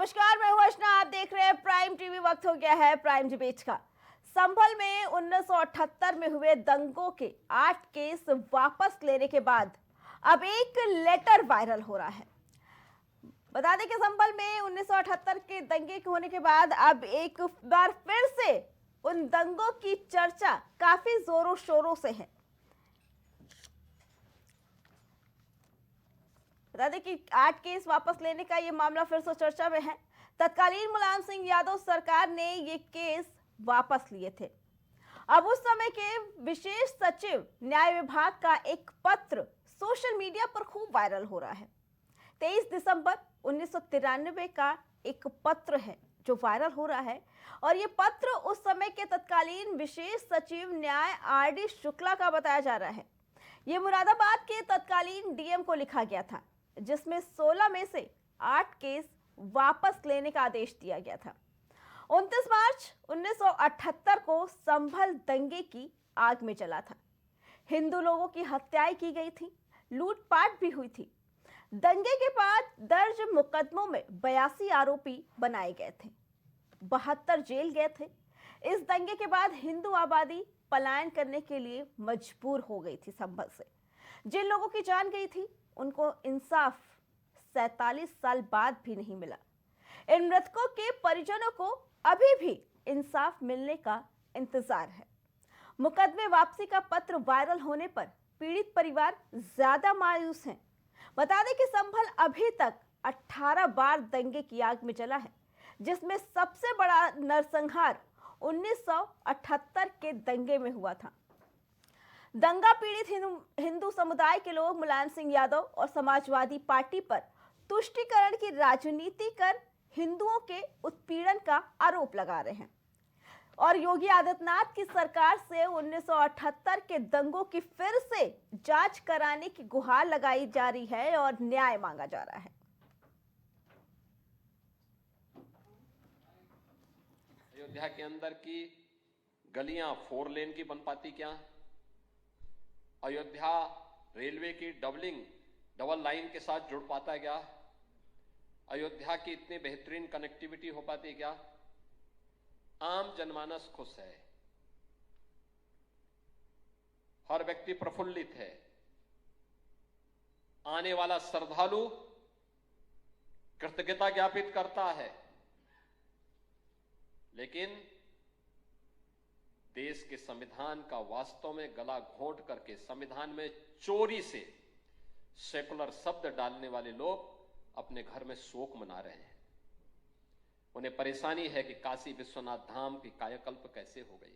नमस्कार, मैं हूं अर्चना। आप देख रहे हैं प्राइम टीवी। वक्त हो गया है प्राइम डिबेट का। संभल में 1978 में हुए दंगों के 8 केस वापस लेने के बाद अब एक लेटर वायरल हो रहा है। बता दें कि संभल में 1978 के दंगे होने के बाद अब एक बार फिर से उन दंगों की चर्चा काफी जोरों शोरों से है। बता दें कि 8 केस वापस लेने का ये मामला फिर से चर्चा में है। तत्कालीन मुलायम सिंह यादव सरकार ने ये केस वापस लिए थे। अब उस समय के विशेष सचिव न्याय विभाग का एक पत्र सोशल मीडिया पर खूब वायरल हो रहा है। 23 दिसंबर 1993 का एक पत्र है जो वायरल हो रहा है, और ये पत्र उस समय के तत्कालीन विशेष सचिव न्याय RD शुक्ला का बताया जा रहा है। ये मुरादाबाद के तत्कालीन DM को लिखा गया था, जिसमें 16 में से 8 केस वापस लेने का आदेश दिया गया था। 29 मार्च 1978 को संभल दंगे की आग में जला था। हिंदू लोगों की हत्याएं की गई थी, लूटपाट भी हुई थी। दंगे के बाद दर्ज मुकदमों में 82 आरोपी बनाए गए थे, 72 जेल गए थे। इस दंगे के बाद हिंदू आबादी पलायन करने के लिए मजबूर हो गई थी संभल से। जिन लोगों की जान गई थी उनको इंसाफ 47 साल बाद भी नहीं मिला। इन मृतकों के परिजनों को अभी भी इंसाफ मिलने का इंतजार है। मुकदमे वापसी का पत्र वायरल होने पर पीड़ित परिवार ज्यादा मायूस हैं। बता दें कि संभल अभी तक 18 बार दंगे की आग में जला है, जिसमें सबसे बड़ा नरसंहार 1978 के दंगे में हुआ था। दंगा पीड़ित हिंदू समुदाय के लोग मुलायम सिंह यादव और समाजवादी पार्टी पर तुष्टीकरण की राजनीति कर हिंदुओं के उत्पीड़न का आरोप लगा रहे हैं, और योगी आदित्यनाथ की सरकार से 1978 के दंगों की फिर से जांच कराने की गुहार लगाई जा रही है और न्याय मांगा जा रहा है। अयोध्या के अंदर की गलियां 4 लेन की बन पाती क्या? अयोध्या रेलवे की डबल लाइन के साथ जुड़ पाता क्या? अयोध्या की इतनी बेहतरीन कनेक्टिविटी हो पाती क्या? आम जनमानस खुश है, हर व्यक्ति प्रफुल्लित है। आने वाला श्रद्धालु कृतज्ञता ज्ञापित करता है, लेकिन देश के संविधान का वास्तव में गला घोंट करके संविधान में चोरी से सेकुलर शब्द डालने वाले लोग अपने घर में शोक मना रहे हैं। उन्हें परेशानी है कि काशी विश्वनाथ धाम की कायाकल्प कैसे हो गई।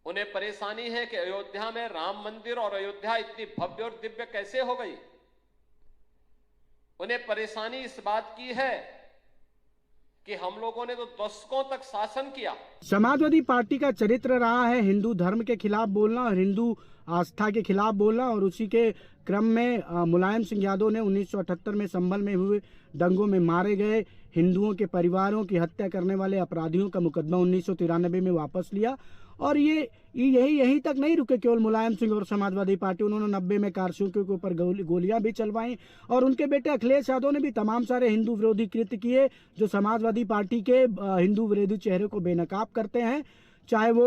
उन्हें परेशानी है कि अयोध्या में राम मंदिर और अयोध्या इतनी भव्य और दिव्य कैसे हो गई। उन्हें परेशानी इस बात की है कि हम लोगों ने तो दशकों तक शासन किया। समाजवादी पार्टी का चरित्र रहा है हिंदू धर्म के खिलाफ बोलना और हिंदू आस्था के खिलाफ बोलना, और उसी के क्रम में मुलायम सिंह यादव ने 1978 में संभल में हुए दंगों में मारे गए हिंदुओं के परिवारों की हत्या करने वाले अपराधियों का मुकदमा 1993 में वापस लिया। और ये यहीं तक नहीं रुके केवल मुलायम सिंह और समाजवादी पार्टी, उन्होंने 90 में कारसियों के ऊपर गोलियां भी चलवाई, और उनके बेटे अखिलेश यादव ने भी तमाम सारे हिंदू विरोधी कृत्य किए जो समाजवादी पार्टी के हिंदू विरोधी चेहरे को बेनकाब करते हैं। चाहे वो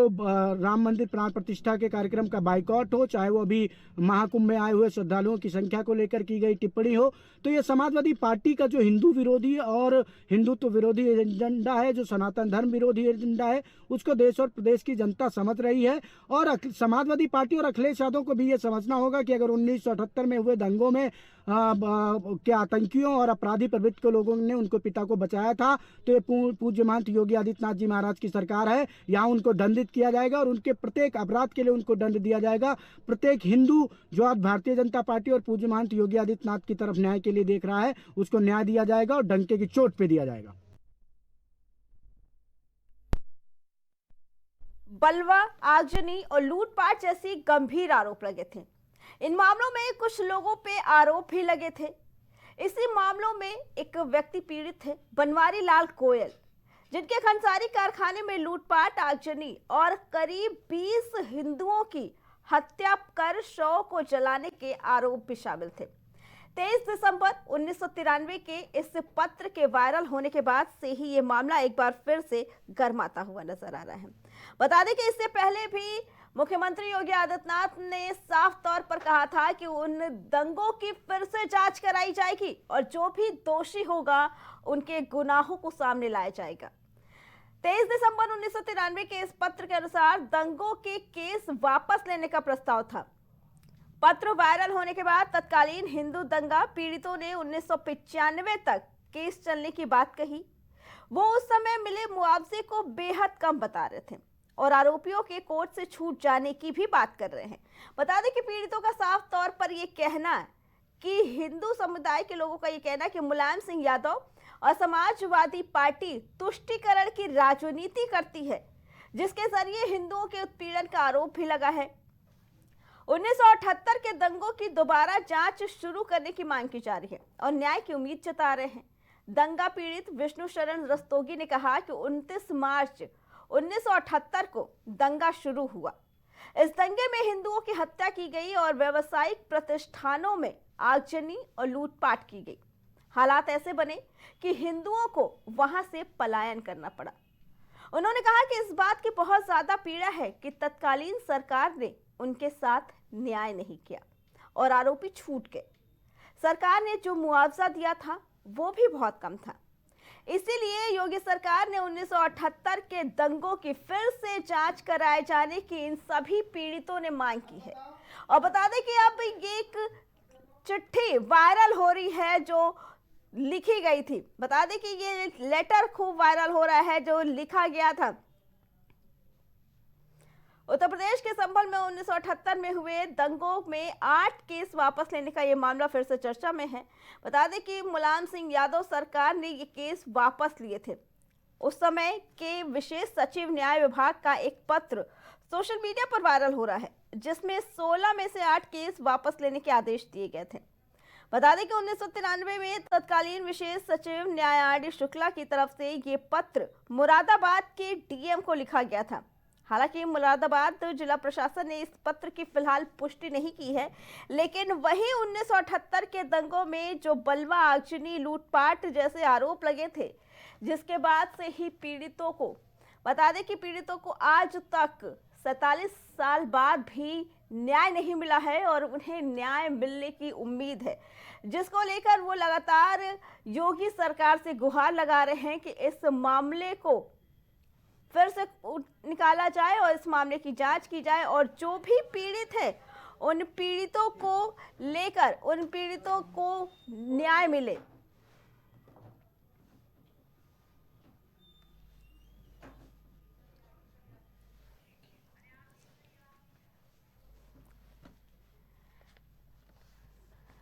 राम मंदिर प्राण प्रतिष्ठा के कार्यक्रम का बाइकआउट हो, चाहे वो अभी महाकुंभ में आए हुए श्रद्धालुओं की संख्या को लेकर की गई टिप्पणी हो, तो ये समाजवादी पार्टी का जो हिंदू विरोधी और हिंदुत्व विरोधी एजेंडा है, जो सनातन धर्म विरोधी एजेंडा है, उसको देश और प्रदेश की जनता समझ रही है। और समाजवादी पार्टी और अखिलेश यादव को भी ये समझना होगा कि अगर 1978 में हुए दंगों में क्या आतंकियों और अपराधी प्रवृत्ति के लोगों ने उनको पिता को बचाया था, तो ये पूज्य महंत योगी आदित्यनाथ जी महाराज की सरकार है। यहाँ उनको दंडित किया जाएगा और उनके प्रत्येक अपराध के लिए उनको दंड दिया जाएगा। प्रत्येक हिंदू जो आज भारतीय जनता पार्टी और पूज्य महंत योगी आदित्यनाथ की तरफ न्याय के लिए देख रहा है, उसको न्याय दिया जाएगा और डंके की चोट पे दिया जाएगा। बलवा, आगजनी और लूटपाट जैसी गंभीर आरोप लगे थे। इन मामलों में कुछ लोगों पे आरोप भी लगे थे। इसी मामलों में एक व्यक्ति पीड़ित थे, बनवारी लाल कोयल, जिनके खंसारी कारखाने में लूटपाट, आगजनी और करीब 20 हिंदुओं की हत्या कर शव को जलाने के आरोप भी शामिल थे। 23 दिसंबर 1993 के इस पत्र के वायरल होने के बाद से ही ये मामला एक बार फिर से गर्माता हुआ नजर आ रहा है। बता दें कि इससे पहले भी मुख्यमंत्री योगी आदित्यनाथ ने साफ तौर पर कहा था कि उन दंगों की फिर से जांच कराई जाएगी और जो भी दोषी होगा उनके गुनाहों को सामने लाया जाएगा। 23 दिसंबर 1993 के इस पत्र के अनुसार दंगों के केस वापस लेने का प्रस्ताव था। पत्र वायरल होने के बाद तत्कालीन हिंदू दंगा पीड़ितों ने 1995 तक केस चलने की बात कही। वो उस समय मिले मुआवजे को बेहद कम बता रहे थे और आरोपियों के कोर्ट से छूट जाने की भी बात कर रहे हैं। बता दें कि पीड़ितों का साफ तौर पर यह कहना है कि हिंदू समुदाय के लोगों का यह कहना है कि मुलायम सिंह यादव और समाजवादी पार्टी तुष्टीकरण की राजनीति करती है, जिसके जरिए हिंदुओं के उत्पीड़न का आरोप भी लगा है। 1978 के दंगों की दोबारा जांच शुरू करने की मांग की जा रही है और न्याय की उम्मीद जता रहे हैं। दंगा पीड़ित विष्णु शरण रस्तोगी ने कहा कि 29 मार्च 1978 को दंगा शुरू हुआ। इस दंगे में हिंदुओं की हत्या की गई और व्यावसायिक प्रतिष्ठानों में आगजनी और लूटपाट की गई। हालात ऐसे बने कि हिंदुओं को वहां से पलायन करना पड़ा। उन्होंने कहा कि इस बात की बहुत ज्यादा पीड़ा है कि तत्कालीन सरकार ने उनके साथ न्याय नहीं किया और आरोपी छूट गए। सरकार ने जो मुआवजा दिया था वो भी बहुत कम था। इसीलिए योगी सरकार ने 1978 के दंगों की फिर से जांच कराए जाने की इन सभी पीड़ितों ने मांग की है। और बता दें कि अब ये एक चिट्ठी वायरल हो रही है जो लिखी गई थी। बता दें कि ये लेटर खूब वायरल हो रहा है जो लिखा गया था। उत्तर प्रदेश के संभल में 1978 में हुए दंगों में 8 केस वापस लेने का यह मामला फिर से चर्चा में है। बता दें कि मुलायम सिंह यादव सरकार ने ये केस वापस लिए थे। उस समय के विशेष सचिव न्याय विभाग का एक पत्र सोशल मीडिया पर वायरल हो रहा है, जिसमें 16 में से 8 केस वापस लेने के आदेश दिए गए थे। बता दें कि 1993 में तत्कालीन विशेष सचिव न्याय आर.डी. शुक्ला की तरफ से ये पत्र मुरादाबाद के डीएम को लिखा गया था। हालांकि मुरादाबाद जिला प्रशासन ने इस पत्र की फिलहाल पुष्टि नहीं की है, लेकिन वही 1978 के दंगों में जो बलवा, आगजनी, लूटपाट जैसे आरोप लगे थे, जिसके बाद से ही पीड़ितों को, बता दें कि पीड़ितों को आज तक 47 साल बाद भी न्याय नहीं मिला है और उन्हें न्याय मिलने की उम्मीद है, जिसको लेकर वो लगातार योगी सरकार से गुहार लगा रहे हैं कि इस मामले को फिर से निकाला जाए और इस मामले की जांच की जाए और जो भी पीड़ित है उन पीड़ितों को लेकर उन पीड़ितों को न्याय मिले।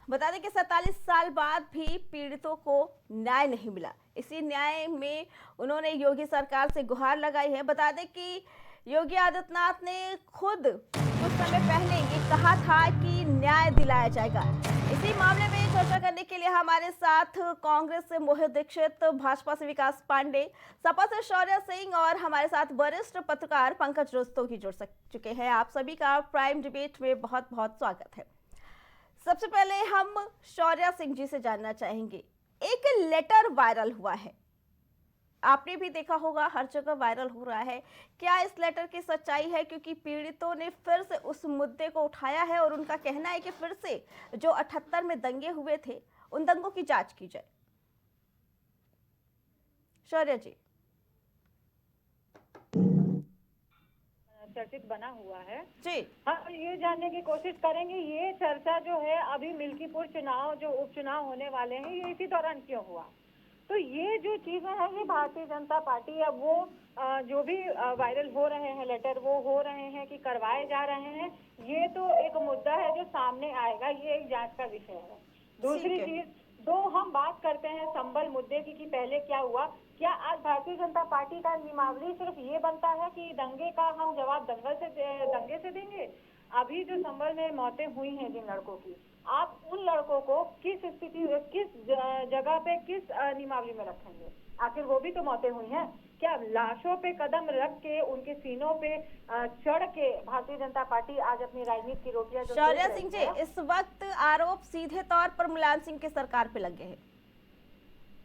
बता दें कि 47 साल बाद भी पीड़ितों को न्याय नहीं मिला। इसी न्याय में उन्होंने योगी सरकार से गुहार लगाई है। बता दें कि योगी आदित्यनाथ ने खुद कुछ समय पहले ये कहा था कि न्याय दिलाया जाएगा। इसी मामले में चर्चा करने के लिए हमारे साथ कांग्रेस से मोहित दीक्षित, भाजपा से विकास पांडे, सपा से शौर्य सिंह और हमारे साथ वरिष्ठ पत्रकार पंकज रस्तोगी जुड़ चुके हैं। आप सभी का प्राइम डिबेट में बहुत बहुत स्वागत है। सबसे पहले हम शौर्य सिंह जी से जानना चाहेंगे, एक लेटर वायरल हुआ है, आपने भी देखा होगा, हर जगह वायरल हो रहा है। क्या इस लेटर की सच्चाई है? क्योंकि पीड़ितों ने फिर से उस मुद्दे को उठाया है और उनका कहना है कि फिर से जो 78 में दंगे हुए थे उन दंगों की जांच की जाए। शौर्य जी। चर्चित बना हुआ है जी, हम ये जानने की कोशिश करेंगे ये चर्चा जो है अभी मिल्कीपुर चुनाव जो उपचुनाव होने वाले हैं ये इसी दौरान क्यों हुआ। तो ये जो चीजें हैं ये भारतीय जनता पार्टी अब वो जो भी वायरल हो रहे हैं लेटर वो हो रहे हैं कि करवाए जा रहे हैं, ये तो एक मुद्दा है जो सामने आएगा, ये एक जांच का विषय है। दूसरी चीज जो हम बात करते हैं संबल मुद्दे की कि पहले क्या हुआ, क्या आज भारतीय जनता पार्टी का नियमावली सिर्फ ये बनता है कि दंगे का हम जवाब दंगे से देंगे। अभी जो संबल में मौतें हुई हैं जिन लड़कों की, आप उन लड़कों को किस स्थिति, किस जगह पे, किस नियमावली में रखेंगे? आखिर वो भी तो मौतें हुई हैं। क्या लाशों पे कदम रख के, उनके सीनों पे चढ़ के भारतीय जनता पार्टी आज अपनी राजनीति की रोटियां जो शौर्या सेक सिंह रही है? जी, इस वक्त आरोप सीधे तौर पर मुलायम सिंह की सरकार पे लगे हैं।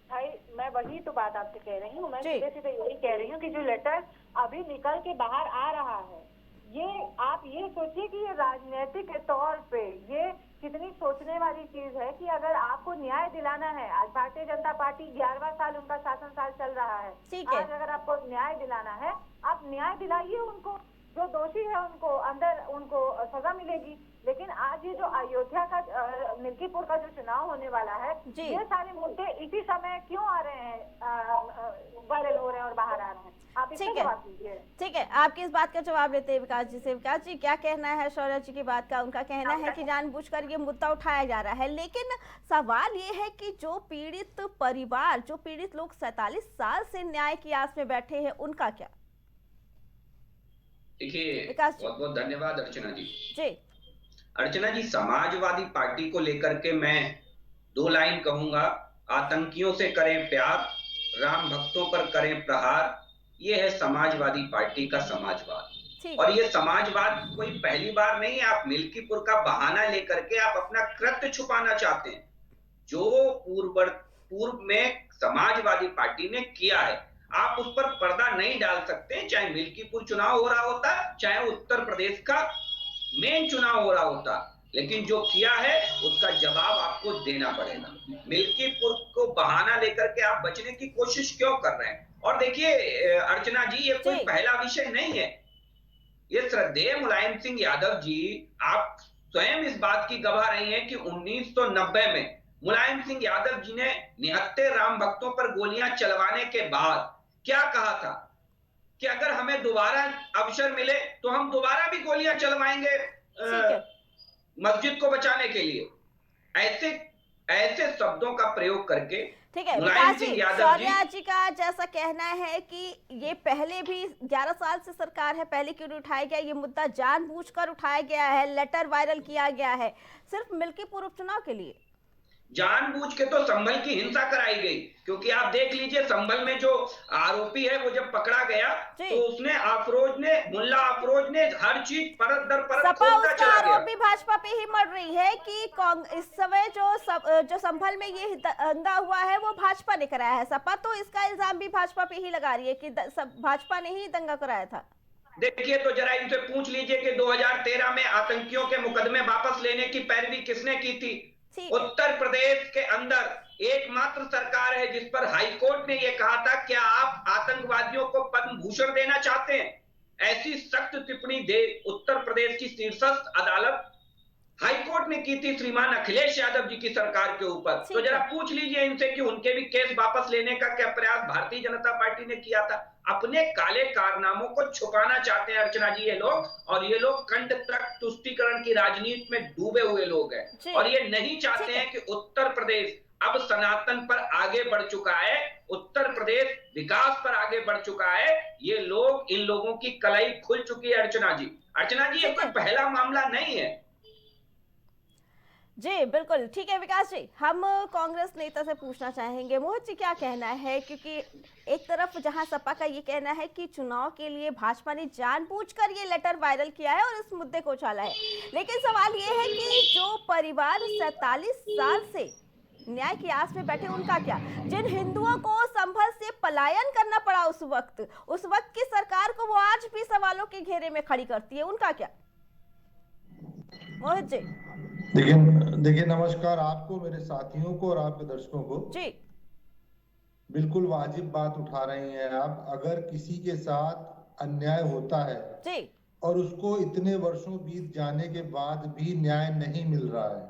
भाई मैं वही तो बात आपसे कह रही हूँ, मैं जी। सीधे सीधे यही कह रही हूँ कि जो लेटर अभी निकल के बाहर आ रहा है, ये आप ये सोचिए कि ये राजनीतिक तौर पे ये कितनी सोचने वाली चीज है कि अगर आपको न्याय दिलाना है, आज भारतीय जनता पार्टी 11वां साल उनका शासन साल चल रहा है, ठीक है। आज अगर आपको न्याय दिलाना है, आप न्याय दिलाइए उनको, जो दोषी है उनको अंदर, उनको सजा मिलेगी। लेकिन आज ये जो अयोध्या का मिल्कीपुर का जो चुनाव होने वाला है, जी। ये सारे मुद्दे इसी समय क्यों आ रहे हैं, वायरल हो रहे हैं और बाहर आ रहे हैं? आप इसका ठीक है। जवाब दीजिए। ठीक है, आपकी इस बात का जवाब लेते हैं विकास जी से। विकास जी, क्या कहना है शौर्या जी की बात का? उनका कहना है कि जानबूझकर ये मुद्दा उठाया जा रहा है, लेकिन सवाल ये है कि जो पीड़ित परिवार, जो पीड़ित लोग 47 साल से न्याय की आस में बैठे हैं, उनका क्या? देखिए, विकास जी। बहुत बहुत धन्यवाद अर्चना जी। जी। अर्चना जी, समाजवादी पार्टी को लेकर के मैं 2 लाइन कहूंगा। आतंकियों से करें प्यार, राम भक्तों पर करें प्रहार, ये है समाजवादी पार्टी का समाजवाद। ठीक। और ये समाजवाद कोई पहली बार नहीं है। आप मिल्कीपुर का बहाना लेकर के आप अपना कृत्य छुपाना चाहते हैं, जो पूर्व में समाजवादी पार्टी ने किया है। आप उस पर पर्दा नहीं डाल सकते, चाहे मिल्कीपुर चुनाव हो रहा होता, चाहे उत्तर प्रदेश का मेन चुनाव हो रहा होता, लेकिन जो किया है उसका जवाब आपको देना पड़ेगा। मिल्कीपुर को बहाना लेकर के आप बचने की कोशिश क्यों कर रहे हैं? और देखिए अर्चना जी, ये कोई पहला विषय नहीं है। ये श्रद्धेय मुलायम सिंह यादव जी, आप स्वयं इस बात की गवाह रही हैं कि 1990 में मुलायम सिंह यादव जी ने निहत्थे राम भक्तों पर गोलियां चलवाने के बाद क्या कहा था कि अगर हमें दोबारा अवसर मिले तो हम दोबारा भी गोलियां चलवाएंगे मस्जिद को बचाने के लिए। ऐसे शब्दों का प्रयोग करके ठीक है मुलायम विकास जी, सिंह यादव शौर्या जी का जैसा कहना है कि ये पहले भी 11 साल से सरकार है, पहले क्यों नहीं उठाया गया? ये मुद्दा जानबूझकर उठाया गया है, लेटर वायरल किया गया है सिर्फ मिल्कीपुर उपचुनाव के लिए। जानबूझ के तो संभल की हिंसा कराई गई, क्योंकि आप देख लीजिए संभल में जो आरोपी है वो जब पकड़ा गया तो उसने मुल्ला अफरोज ने हर चीज परत दर परत खोलता चला गया। आरोप भी भाजपा पे ही मर रही है कि इस समय जो संभल में ये दंगा हुआ है वो भाजपा ने कराया है। सपा तो इसका इल्जाम भी भाजपा पे ही लगा रही है कि भाजपा ने ही दंगा कराया था। देखिए तो जरा इनसे पूछ लीजिए कि 2013 में आतंकियों के मुकदमे वापस लेने की पैरवी किसने की थी? उत्तर प्रदेश के अंदर एकमात्र सरकार है जिस पर हाईकोर्ट ने यह कहा था क्या आप आतंकवादियों को पद्म भूषण देना चाहते हैं? ऐसी सख्त टिप्पणी दे उत्तर प्रदेश की शीर्षस्थ अदालत हाईकोर्ट ने की थी श्रीमान अखिलेश यादव जी की सरकार के ऊपर। तो जरा पूछ लीजिए इनसे कि उनके भी केस वापस लेने का क्या प्रयास भारतीय जनता पार्टी ने किया था? अपने काले कारनामों को छुपाना चाहते हैं अर्चना जी ये लोग, और ये लोग कंठ तक तुष्टीकरण की राजनीति में डूबे हुए लोग हैं और ये नहीं चाहते हैं कि उत्तर प्रदेश अब सनातन पर आगे बढ़ चुका है, उत्तर प्रदेश विकास पर आगे बढ़ चुका है। ये लोग, इन लोगों की कलाई खुल चुकी है अर्चना जी। अर्चना जी, ये कोई पहला मामला नहीं है। जी बिल्कुल ठीक है विकास जी, हम कांग्रेस नेता से पूछना चाहेंगे मोहित जी क्या कहना है, क्योंकि एक तरफ जहां सपा का ये कहना है कि चुनाव के लिए भाजपा ने जानबूझकर ये लेटर वायरल किया है और इस मुद्दे को उछाला है, लेकिन सवाल ये है कि जो परिवार 47 साल से न्याय की आस में बैठे उनका क्या? जिन हिंदुओं को संभल से पलायन करना पड़ा उस वक्त की सरकार को वो आज भी सवालों के घेरे में खड़ी करती है, उनका क्या? मोहित जी। देखिए नमस्कार आपको, मेरे साथियों को और आपके दर्शकों को। जी बिल्कुल वाजिब बात उठा रही हैं आप। अगर किसी के साथ अन्याय होता है जी और उसको इतने वर्षों बीत जाने के बाद भी न्याय नहीं मिल रहा है,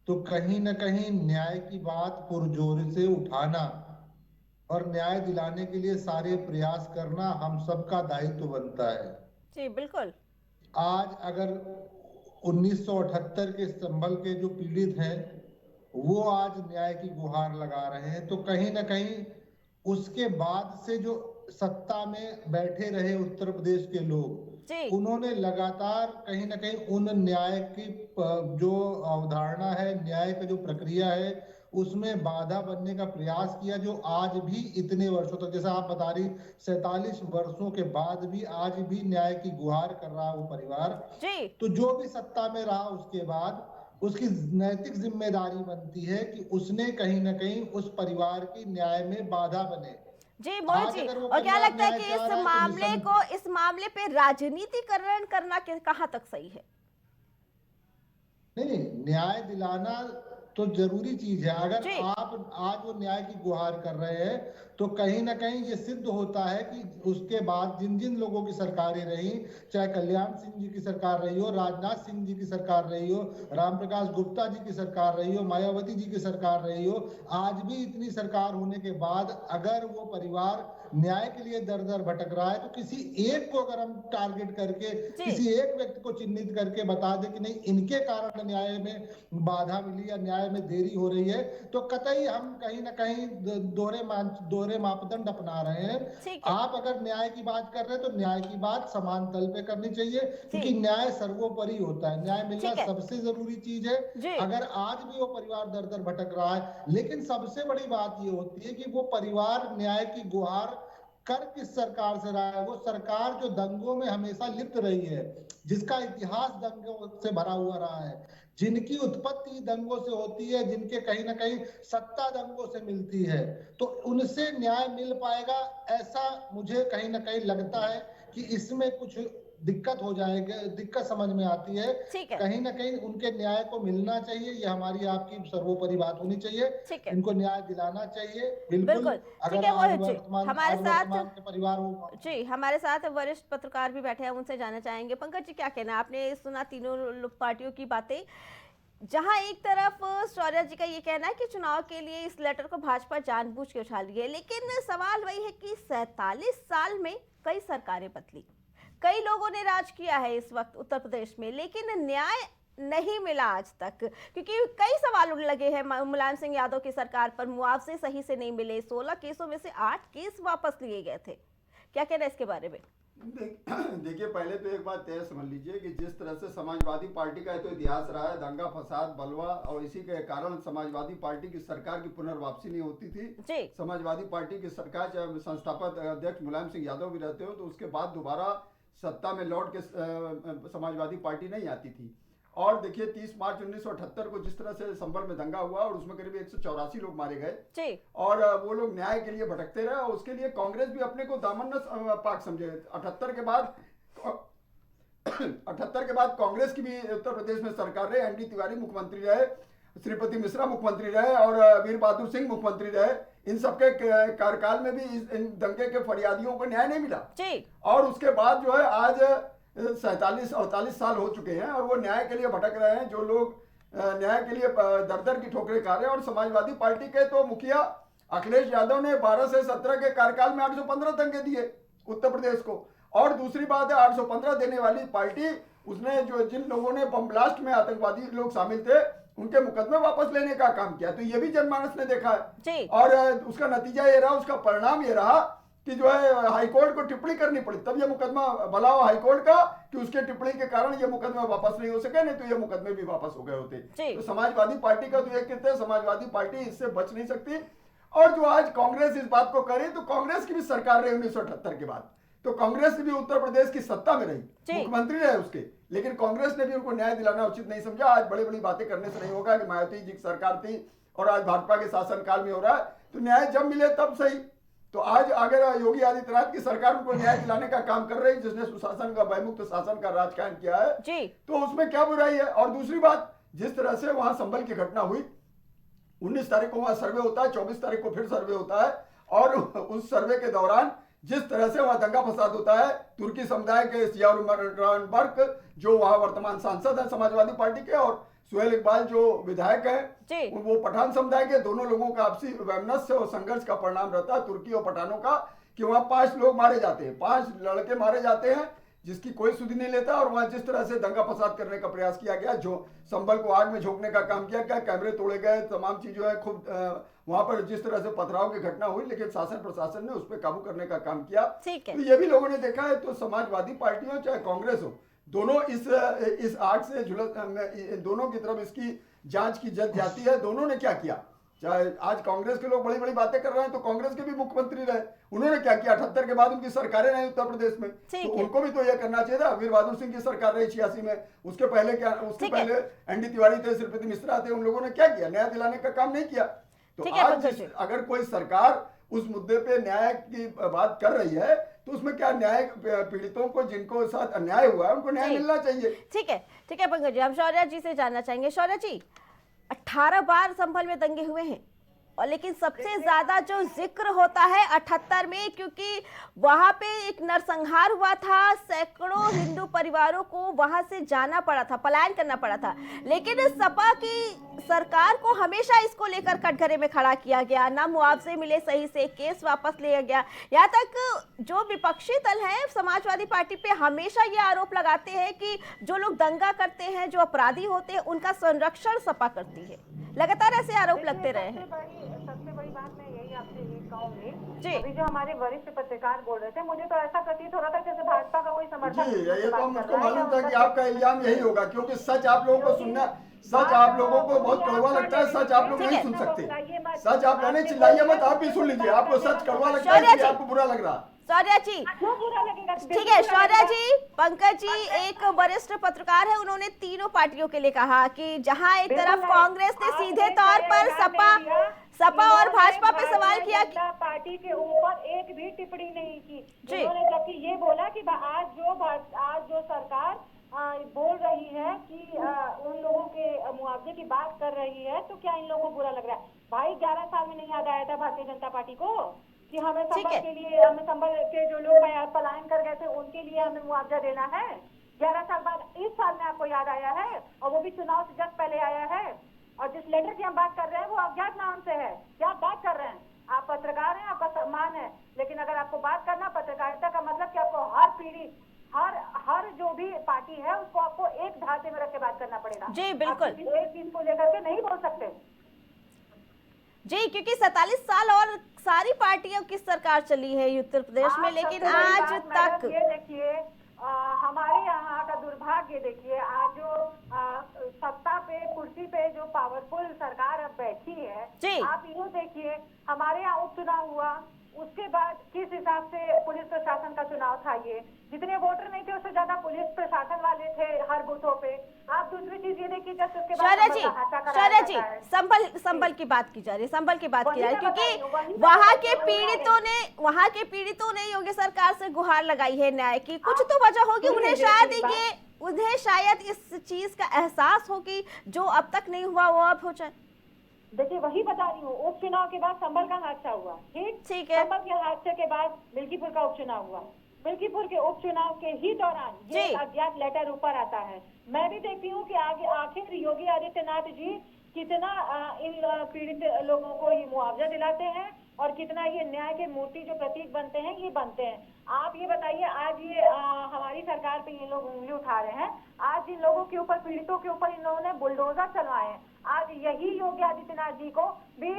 तो कहीं ना कहीं न्याय की बात पुरजोर से उठाना और न्याय दिलाने के लिए सारे प्रयास करना हम सबका दायित्व बनता है। जी बिल्कुल। आज अगर 1978 के संभल के जो पीड़ित हैं वो आज न्याय की गुहार लगा रहे हैं, तो कहीं ना कहीं उसके बाद से जो सत्ता में बैठे रहे उत्तर प्रदेश के लोग, जी। उन्होंने लगातार कहीं ना कहीं उन न्याय की जो अवधारणा है, न्याय का जो प्रक्रिया है, उसमें बाधा बनने का प्रयास किया, जो आज भी इतने वर्षों तक, जैसा आप बता रही, 47 वर्षों के बाद भी आज भी न्याय की गुहार कर रहा है वो परिवार। जी। तो जो भी सत्ता में रहा उसके बाद उसकी नैतिक जिम्मेदारी बनती है कि उसने कहीं ना कहीं उस परिवार की न्याय में बाधा बने। जी मोहित आज जी, अगर वो और क्या परिवार लगता है न्याय कि चाह रहा है तो इस मामले पे राजनीतिकरण करना कहाँ तक सही है? नहीं, न्याय दिलाना तो जरूरी चीज है। अगर जी। आप आज वो न्याय की गुहार कर रहे हैं तो कहीं ना कहीं ये सिद्ध होता है कि उसके बाद जिन जिन लोगों की सरकारें रही, चाहे कल्याण सिंह जी की सरकार रही हो, राजनाथ सिंह जी की सरकार रही हो, रामप्रकाश गुप्ता जी की सरकार रही हो, मायावती जी की सरकार रही हो, आज भी इतनी सरकार होने के बाद अगर वो परिवार न्याय के लिए दर दर भटक रहा है तो किसी एक को अगर हम टारगेट करके किसी एक व्यक्ति को चिन्हित करके बता दे कि नहीं इनके कारण न्याय में बाधा मिली या न्याय में देरी हो रही है, तो कतई हम कहीं ना कहीं दोहरे मापदंड अपना रहे हैं। आप अगर न्याय की बात कर रहे हैं तो न्याय की बात समान तल पे करनी चाहिए, क्योंकि न्याय सर्वोपरि होता है, न्याय मिलना सबसे जरूरी चीज है। अगर आज भी वो परिवार दर दर भटक रहा है, लेकिन सबसे बड़ी बात ये होती है कि वो परिवार न्याय की गुहार कर किस सरकार से रहा है? वो सरकार जो दंगों में हमेशा लिप्त रही है, जिसका इतिहास दंगों से भरा हुआ रहा है, जिनकी उत्पत्ति दंगों से होती है, जिनके कहीं ना कहीं सत्ता दंगों से मिलती है, तो उनसे न्याय मिल पाएगा ऐसा मुझे कहीं ना कहीं लगता है कि इसमें कुछ दिक्कत हो जाएगी, दिक्कत समझ में आती है। कहीं ना कहीं उनके न्याय को मिलना चाहिए, ये हमारी आपकी सर्वोपरि बात होनी चाहिए। इनको न्याय दिलाना चाहिए, बिल्कुल। ठीक है मोहित जी, हमारे साथ के परिवार जी, हमारे साथ वरिष्ठ पत्रकार भी बैठे हैं, उनसे जानना चाहेंगे। पंकज जी, क्या कहना है? आपने सुना तीनों पार्टियों की बातें, जहां एक तरफ शौर्या जी का ये कहना है कि चुनाव के लिए इस लेटर को भाजपा जानबूझ के उछाल रही है, लेकिन सवाल वही है कि 47 साल में कई सरकारें बदली, कई लोगों ने राज किया है इस वक्त उत्तर प्रदेश में, लेकिन न्याय नहीं मिला आज तक, क्योंकि कई सवाल लगे हैं मुलायम सिंह यादव की सरकार पर। मुआवजे सही से नहीं मिले, 16 केसों में से 8 केस वापस लिए गए थे। क्या कहना है इसके बारे में? देखिए, पहले तो एक बात तय समझ लीजिए कि जिस तरह से समाजवादी पार्टी का तो इतिहास रहा है, दंगा फसाद बलवा, और इसी के कारण समाजवादी पार्टी की सरकार की पुनर्वापसी नहीं होती थी। समाजवादी पार्टी की सरकार, चाहे संस्थापक अध्यक्ष मुलायम सिंह यादव भी रहते हो, तो उसके बाद दोबारा सत्ता में लौट के समाजवादी पार्टी नहीं आती थी। और देखिए 30 मार्च 1978 को जिस तरह से संभल में दंगा हुआ और उसमें करीब 184 लोग मारे गए और वो लोग न्याय के लिए भटकते रहे, और उसके लिए कांग्रेस भी अपने को दामन पाक समझे। 78 के बाद कांग्रेस की भी उत्तर प्रदेश में सरकार रहे, एनडी तिवारी मुख्यमंत्री रहे, श्रीपति मिश्रा मुख्यमंत्री रहे और वीर बहादुर सिंह मुख्यमंत्री रहे। इन सबके कार्यकाल में भी इन दंगे के फरियादियों को न्याय नहीं मिला। और उसके बाद जो है आज 47-48 साल हो चुके हैं और वो न्याय के लिए भटक रहे हैं। जो लोग न्याय के लिए दर दर की ठोकरें खा रहे हैं। और समाजवादी पार्टी के तो मुखिया अखिलेश यादव ने 12 से 17 के कार्यकाल में 815 दंगे दिए उत्तर प्रदेश को। और दूसरी बात है, 815 देने वाली पार्टी, उसने जो जिन लोगों ने बम ब्लास्ट में आतंकवादी लोग शामिल थे उनके मुकदमे वापस लेने का काम किया। तो ये भी जनमानस ने देखा है और उसका नतीजा ये रहा, उसका परिणाम ये रहा कि जो है हाईकोर्ट को टिप्पणी करनी पड़ी, तब ये मुकदमा भला हो हाईकोर्ट का कि उसके टिप्पणी के कारण ये मुकदमा वापस नहीं हो सके, नहीं तो ये मुकदमे भी वापस हो गए होते। तो समाजवादी पार्टी का तो ये कहते हैं, समाजवादी पार्टी इससे बच नहीं सकती। और जो आज कांग्रेस इस बात को करे, तो कांग्रेस की भी सरकार रही 1978 के बाद, तो कांग्रेस भी उत्तर प्रदेश की सत्ता में रही, मुख्यमंत्री रहे उसके, लेकिन कांग्रेस ने भी उनको न्याय दिलाना उचित नहीं समझा। आज बड़ी बड़ी बातें करने से नहीं होगा कि मायावती जी की सरकार थी और आज भाजपा के शासनकाल में हो रहा है, तो न्याय जब मिले तब सही। तो आज अगर योगी आदित्यनाथ की सरकार उनको न्याय दिलाने का काम कर रही है, जिसने सुशासन का, भयमुक्त शासन का राज कायम किया है, तो उसमें क्या बुराई है। और दूसरी बात, जिस तरह से वहां संभल की घटना हुई, 19 तारीख को वहां सर्वे होता है, 24 तारीख को फिर सर्वे होता है, और उस सर्वे के दौरान जिस तरह से वहां दंगा फसाद होता है, तुर्की समुदाय के सियाउरमनबर्ग जो वहां वर्तमान सांसद है समाजवादी पार्टी के, और सुहेल इकबाल जो विधायक है वो पठान समुदाय के, दोनों लोगों का आपसी वैमनस्य और संघर्ष का परिणाम रहता है तुर्की और पठानों का, कि वहां 5 लोग मारे जाते हैं, 5 लड़के मारे जाते हैं, जिसकी कोई सुधि नहीं लेता। और वहां जिस तरह से दंगा फसाद करने का प्रयास किया गया, जो संभल को आग में झोंकने का काम किया गया, कैमरे तोड़े गए, तमाम चीजों है, खूब वहां पर जिस तरह से पथराव की घटना हुई, लेकिन शासन प्रशासन ने उस पर काबू करने का काम किया। ठीक है। तो ये भी लोगों ने देखा है। तो समाजवादी पार्टी हो चाहे कांग्रेस हो, दोनों इस आग से दोनों की तरफ इसकी जांच की जाती है। दोनों ने क्या किया, चाहे आज कांग्रेस के लोग बड़ी बड़ी बातें कर रहे हैं, तो कांग्रेस के भी मुख्यमंत्री रहे, उन्होंने क्या किया, 78 के बाद उनकी सरकारें रही उत्तर प्रदेश में, तो उनको भी तो यह करना चाहिए था। वीर बहादुर सिंह की सरकार रही 86 में, उसके पहले क्या, उसके पहले एनडी तिवारी थे, श्रीपति मिश्रा थे, उन लोगों ने क्या किया, न्याय दिलाने का काम नहीं किया। तो आज अगर कोई सरकार उस मुद्दे पे न्याय की बात कर रही है, तो उसमें क्या न्याय पीड़ितों को जिनको साथ अन्याय हुआ है उनको न्याय मिलना चाहिए। ठीक है पंकज जी, हम शौर्या जी से जानना चाहेंगे। शौर्या जी, 18 बार संभल में दंगे हुए हैं, और लेकिन सबसे ज्यादा जो जिक्र होता है 78 में, क्योंकि वहां पे एक नरसंहार हुआ था, सैकड़ों हिंदू परिवारों को वहां से जाना पड़ा था, पलायन करना पड़ा था। लेकिन सपा की सरकार को हमेशा इसको लेकर कटघरे में खड़ा किया गया, ना मुआवजे मिले सही से, केस वापस लिया गया। यहाँ तक जो विपक्षी दल है समाजवादी पार्टी पे हमेशा ये आरोप लगाते हैं कि जो लोग दंगा करते हैं, जो अपराधी होते हैं, उनका संरक्षण सपा करती है। लगातार ऐसे आरोप लगते रहे हैं। सबसे बड़ी बात मैं यही आपसे ये कहूंगी, जी। अभी जो हमारे वरिष्ठ पत्रकार बोल रहे थे, मुझे तो ऐसा प्रतीत हो रहा था जैसे भाजपा का कोई समर्थन। जी, ये तो मुझको मालूम था कि आपका इल्जाम यही होगा, क्योंकि सच आप लोगों को सुनना, सच आप लोगों को बहुत कड़वा लगता है, सच आप लोग नहीं सुन सकते। सच आप नहीं, चिल्लाइए मत, आप भी सुन लीजिए, आपको सच कड़वा लगता है, आपको बुरा लग रहा। शौर्या जी, ठीक है शौर्या जी, पंकज जी एक वरिष्ठ पत्रकार है, उन्होंने तीनों पार्टियों के लिए कहा कि जहां एक तरफ कांग्रेस ने सीधे तौर पर सपा और भाजपा पे सवाल किया कि पार्टी के ऊपर एक भी टिप्पणी नहीं की, उन्होंने जबकि ये बोला कि आज जो सरकार बोल रही है कि उन लोगों के मुआवजे की बात कर रही है, तो क्या इन लोगों को बुरा लग रहा है? भाई 11 साल में नहीं याद आया था भारतीय जनता पार्टी को कि हमें संभल के लिए, हमें संभल के जो लोग पलायन कर गए थे उनके लिए हमें मुआवजा देना है? 11 साल बाद इस साल में आपको याद आया है, और वो भी चुनाव से जस्ट पहले आया है। और जिस लेटर की हम बात कर रहे हैं वो अज्ञात नाम से है। क्या बात कर रहे हैं? आप पत्रकार हैं, आपका सम्मान है, लेकिन अगर आपको बात करना पत्रकारिता का मतलब कि आपको हर पीढ़ी, हर जो भी पार्टी है उसको आपको एक ढांचे में रख के बात करना पड़ेगा। जी बिल्कुल, एक चीज को लेकर के नहीं बोल सकते जी, क्योंकि 47 साल और सारी पार्टियों की सरकार चली है उत्तर प्रदेश में, लेकिन आज तक ये देखिए हमारे यहाँ का दुर्भाग्य देखिए, आज जो सत्ता पे कुर्सी पे जो पावरफुल सरकार अब बैठी है, आप ये देखिए हमारे यहाँ उपचुनाव हुआ, उसके बाद किस हिसाब से पुलिस प्रशासन का चुनाव था। ये जितने वोटर नहीं थे उससे ज्यादा पुलिस प्रशासन वाले थे हर बूथों पे। आप दूसरी चीज ये देखिए, जस्ट उसके बाद शौर्या जी संभल की बात की जा रही है, संभल की बात की जा रही है, क्योंकि वहाँ के पीड़ितों ने योगी सरकार से गुहार लगाई है न्याय की। कुछ तो वजह होगी, उन्हें शायद इस चीज का एहसास हो कि जो अब तक नहीं हुआ वो अब हो जाए। देखिए वही बता रही हूँ, उपचुनाव के बाद संभल का हादसा हुआ, ठीक है, संभल के हादसे के बाद मिल्कीपुर का उपचुनाव हुआ। मिल्कीपुर के उपचुनाव के ही दौरान ये अज्ञात लेटर ऊपर आता है। मैं भी देखती हूँ कि आगे आखिर योगी आदित्यनाथ जी कितना इन पीड़ित लोगों को ये मुआवजा दिलाते हैं और कितना ये न्याय के मूर्ति जो प्रतीक बनते हैं ये बनते हैं। आप ये बताइए, आज ये हमारी सरकार पे ये लोग उंगली उठा रहे हैं, आज इन लोगों के ऊपर, पीड़ितों के ऊपर इन लोगों ने बुलडोजर चलवाए हैं। आज यही योगी आदित्यनाथ जी को भी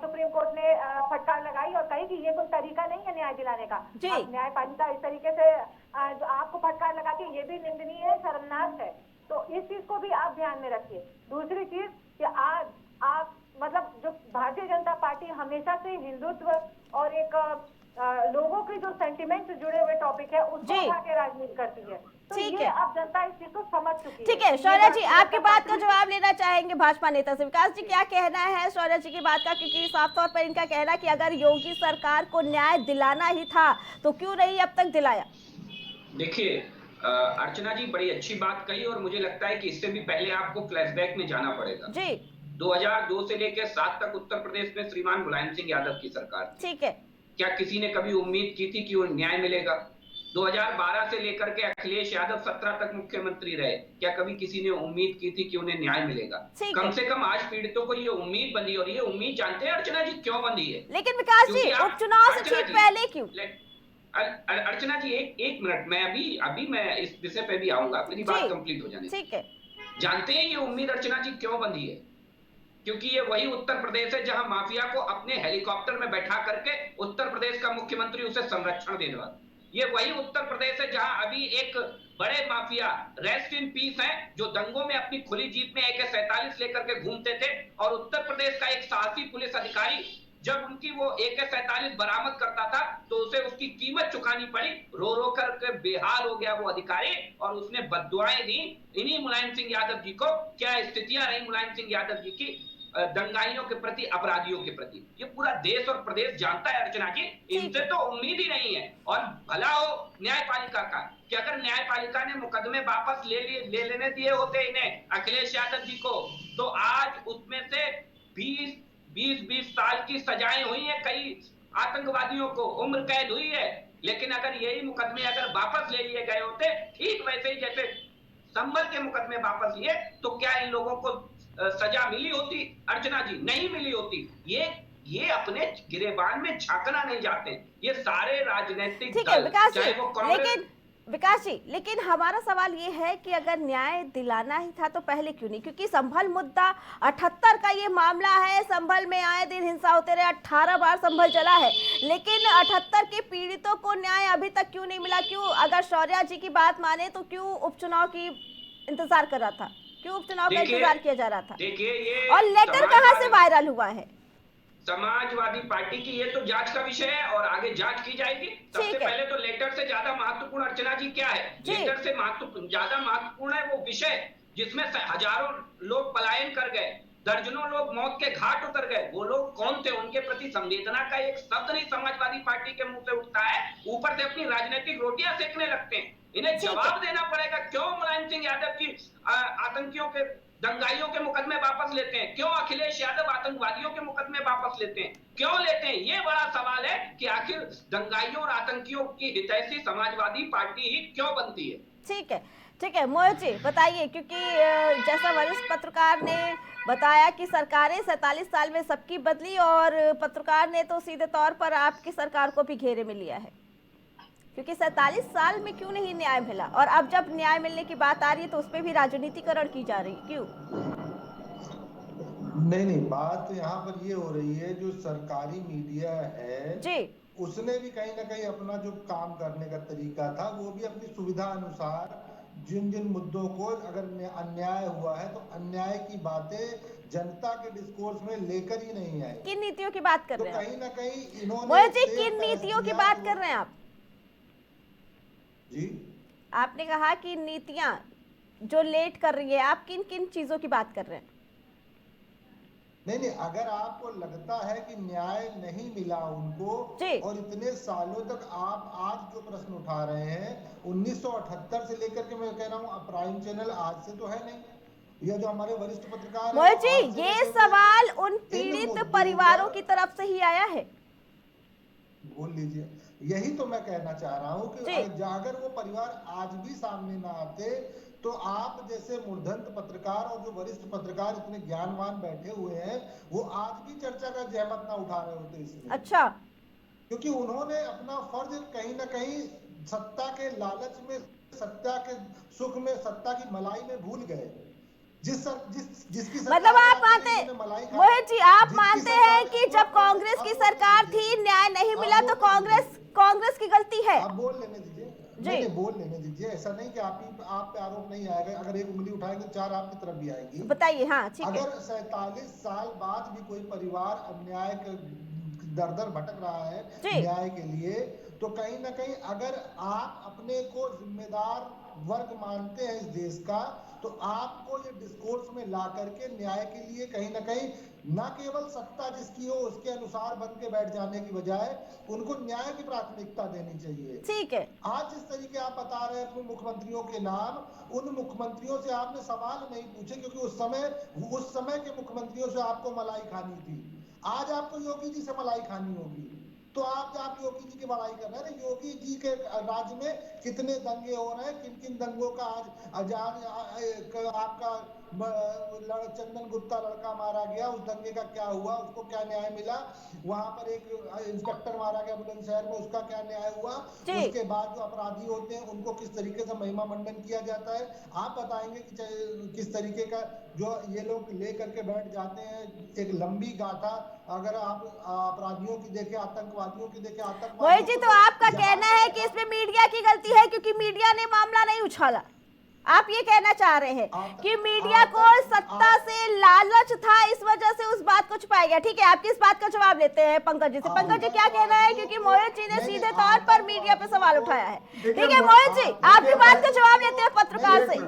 सुप्रीम कोर्ट ने फटकार लगाई और कही कि ये कोई तरीका नहीं है न्याय दिलाने का। न्यायपालिका इस तरीके से आपको फटकार लगा के ये भी निंदनीय है, शर्मनाक है। तो इस चीज को भी आप ध्यान में रखिए। दूसरी चीज कि आज आप मतलब जो भारतीय जनता पार्टी हमेशा से हिंदुत्व और एक लोगों के जो सेंटिमेंट से जुड़े हुए टॉपिक है उसको उठा के राजनीति करती है। ठीक है, अब जनता इस चीज को समझ चुकी है। ठीक है शौर्या जी, आपकी बात का जवाब लेना चाहेंगे भाजपा नेता से। विकास जी क्या कहना है शौर्या जी की बात का, क्योंकि साफ तौर पर इनका कहना कि अगर योगी सरकार को न्याय दिलाना ही था तो क्यों नहीं अब तक दिलाया। देखिए अर्चना जी बड़ी अच्छी बात कही, और मुझे लगता है कि इससे भी पहले आपको फ्लैशबैक में जाना पड़ेगा जी। 2002 से लेकर 7 तक उत्तर प्रदेश में श्रीमान मुलायम सिंह यादव की सरकार, ठीक है, क्या किसी ने कभी उम्मीद की थी कि वो न्याय मिलेगा? 2012 से लेकर के अखिलेश यादव 17 तक मुख्यमंत्री रहे, क्या कभी किसी ने उम्मीद की थी कि उन्हें न्याय मिलेगा? कम से कम आज पीड़ितों को ये उम्मीद बंधी, और ये उम्मीद जानते हैं अर्चना जी क्यों बंधी है? लेकिन विकास जी उपचुनाव से ठीक पहले क्यों? अर्चना जी एक मिनट, मैं अभी मैं इस विषय पे भी आऊंगा, मेरी बात जी कंप्लीट हो जाने ठीक है। जानते हैं ये उम्मीद अर्चना जी क्यों बंधी है? क्योंकि ये वही उत्तर प्रदेश है जहां माफिया को अपने हेलीकॉप्टर में बैठा करके उत्तर प्रदेश का मुख्यमंत्री उसे संरक्षण देने वाला। ये वही उत्तर प्रदेश है जहां अभी एक बड़े माफिया रेस्ट इन पीस है, जो दंगों में अपनी खुली जीप में AK-47 लेकर के घूमते थे, और उत्तर प्रदेश का एक साहसी पुलिस अधिकारी जब उनकी वो AK-47 बरामद करता था तो उसे उसकी कीमत चुकानी पड़ी, रो रो करके बेहाल हो गया वो अधिकारी, और उसने बद्दुआएं दी इन्हीं मुलायम सिंह यादव जी को। क्या स्थितियां रही मुलायम सिंह यादव जी की दंगाइयों के प्रति, अपराधियों के प्रति, ये पूरा देश और प्रदेश जानता है अर्चना जी। इनसे तो उम्मीद ही नहीं है। और भला हो न्यायपालिका का कि अगर न्यायपालिका ने मुकदमे वापस ले लेने दिए होते इन्हें, अखिलेश यादव जी को, तो आज उसमें से 20 साल की सजाएं हुई है, कई आतंकवादियों को उम्र कैद हुई है। लेकिन अगर यही मुकदमे अगर वापस ले लिए गए होते, ठीक वैसे ही जैसे संभल के मुकदमे वापस लिए, तो क्या इन लोगों को सजा मिली होती अर्चना जी? नहीं मिली होती। ये अपने गिरेबान में झांकना नहीं चाहते। ये सारे राजनीतिक ठीक है दल, विकास जी, चाहे वो कांग्रेस, लेकिन विकास जी, लेकिन हमारा सवाल ये है कि अगर न्याय दिलाना ही था तो पहले क्यों नहीं? क्योंकि संभल मुद्दा 78 का ये मामला है, संभल में आए दिन हिंसा होते रहे, 18 बार संभल चला है, लेकिन 78 के पीड़ितों को न्याय अभी तक क्यों नहीं मिला? क्यों, अगर शौर्या जी की बात माने तो क्यों उपचुनाव की इंतजार कर रहा था, क्यों उपचुनाव का इंतजार किया जा रहा था? देखिए ये और लेटर कहाँ से वायरल हुआ है? समाजवादी पार्टी की ये तो जांच का विषय है और आगे जांच की जाएगी। सबसे पहले तो लेटर से ज्यादा महत्वपूर्ण अर्चना जी क्या है? लेटर से ज्यादा महत्वपूर्ण है वो विषय जिसमें हजारों लोग पलायन कर गए, दर्जनों लोग मौत के घाट उतर गए। वो लोग कौन थे? उनके प्रति संवेदना का एक शब्द नहीं समाजवादी पार्टी के मुंह से उठता है, ऊपर से अपनी राजनीतिक रोटियां सेकने लगते हैं। इन्हें जवाब देना पड़ेगा, क्यों मुलायम सिंह यादव की आतंकियों के, दंगाइयों के मुकदमे वापस लेते हैं? क्यों अखिलेश यादव आतंकवादियों के मुकदमे वापस लेते हैं? क्यों लेते हैं? ये बड़ा सवाल है कि आखिर दंगाइयों और आतंकियों की हितैषी समाजवादी पार्टी ही क्यों बनती है? ठीक है मोहित जी बताइए, क्योंकि जैसा वरिष्ठ पत्रकार ने बताया कि सरकारें 47 साल में सबकी बदली, और पत्रकार ने तो सीधे तौर पर आपकी सरकार को भी घेरे में लिया है, क्योंकि 47 साल में क्यों नहीं न्याय मिला, और अब जब न्याय मिलने की बात आ रही है तो उसपे भी राजनीतिकरण की जा रही है, क्यों? नहीं, बात तो यहाँ पर ये हो रही है, जो सरकारी मीडिया है जी, उसने भी कहीं ना कहीं अपना जो काम करने का तरीका था, वो भी अपनी सुविधा अनुसार जिन जिन मुद्दों को अगर अन्याय हुआ है तो अन्याय की बातें जनता के डिस्कोर्स में लेकर ही नहीं आए। किन नीतियों की बात कर रहे हैं? कहीं ना कहीं इन्होंने, मोहित जी किन नीतियों की बात कर रहे हैं आप? जी आपने कहा कि नीतियां जो लेट कर रही है, आप किन किन चीजों की बात कर रहे हैं? नहीं, अगर आपको लगता है कि न्याय नहीं मिला उनको, और इतने सालों तक आप आज जो प्रश्न उठा रहे हैं 1978 से लेकर के, मैं कह रहा हूँ प्राइम चैनल आज से तो है नहीं, ये जो हमारे वरिष्ठ पत्रकार मोहित जी ये सवाल उन पीड़ित परिवारों की तरफ से ही आया है। बोल लीजिए, यही तो मैं कहना चाह रहा हूँ कि अगर वो परिवार आज भी सामने ना आते तो आप जैसे मूर्धन्य पत्रकार और जो वरिष्ठ पत्रकार इतने ज्ञानवान बैठे हुए हैं, वो आज भी चर्चा का जहमत ना उठा रहे होते इसमें। अच्छा, क्योंकि उन्होंने अपना फर्ज कहीं ना कहीं सत्ता के लालच में, सत्ता के सुख में, सत्ता की मलाई में भूल गए। जिसकी मतलब आप मानते, मोहित जी आप मानते हैं कि जब कांग्रेस की सरकार थी न्याय नहीं मिला तो कांग्रेस की गलती है? आप बोल लेने दीजिए, नहीं बोल लेने दीजिए, ऐसा नहीं कि आप पे आरोप नहीं आएगा, अगर एक उंगली उठाएंगे 4 आपकी तरफ भी आएंगी। बताइए। हाँ ठीक है। अगर 47 साल बाद भी कोई परिवार अन्याय के दर भटक रहा है न्याय के लिए, तो कहीं ना कहीं अगर आप अपने को जिम्मेदार वर्ग मानते हैं इस देश का, तो आपको ये डिस्कोर्स में ला करके न्याय के लिए कहीं ना कहीं न केवल सत्ता जिसकी हो उसके अनुसार बन के बैठ जाने की बजाय उनको न्याय की प्राथमिकता देनी चाहिए। ठीक है। आज जिस तरीके आप बता रहे हैं मुख्यमंत्रियों के नाम, उन मुख्यमंत्रियों से आपने सवाल नहीं पूछे, क्योंकि उस समय के मुख्यमंत्रियों से आपको मलाई खानी थी। आज आपको योगी जी से मलाई खानी होगी, तो आप योगी जी की बड़ाई कर रहे हैं। योगी जी के राज्य में कितने दंगे हो रहे हैं, किन किन दंगों का आज आपका चंदन गुप्ता लड़का मारा गया, उस दंगे का क्या हुआ, उसको क्या न्याय मिला? वहां पर एक इंस्पेक्टर मारा गया बुलंदशहर में, उसका क्या न्याय हुआ? जी। उसके बाद जो अपराधी होते हैं उनको किस तरीके से महिमा मंडन किया जाता है? आप बताएंगे कि किस तरीके का जो ये लोग ले करके बैठ जाते हैं, एक लंबी गाथा। अगर आप अपराधियों की देखें, आतंकवादियों की देखें, मोहित जी, तो आपका कहना है कि इसमें मीडिया की गलती है क्योंकि मीडिया ने मामला नहीं उछाला? आप ये कहना चाह रहे हैं कि मीडिया को सत्ता से लालच था, इस वजह से उस बात को छुपाया गया। ठीक है, आपकी इस बात का जवाब लेते हैं पंकज जी से। पंकज जी, क्या कहना है? क्योंकि मोहित जी ने सीधे तौर पर मीडिया पे सवाल उठाया है। ठीक है मोहित जी, आपकी बात का जवाब लेते हैं पत्रकार से।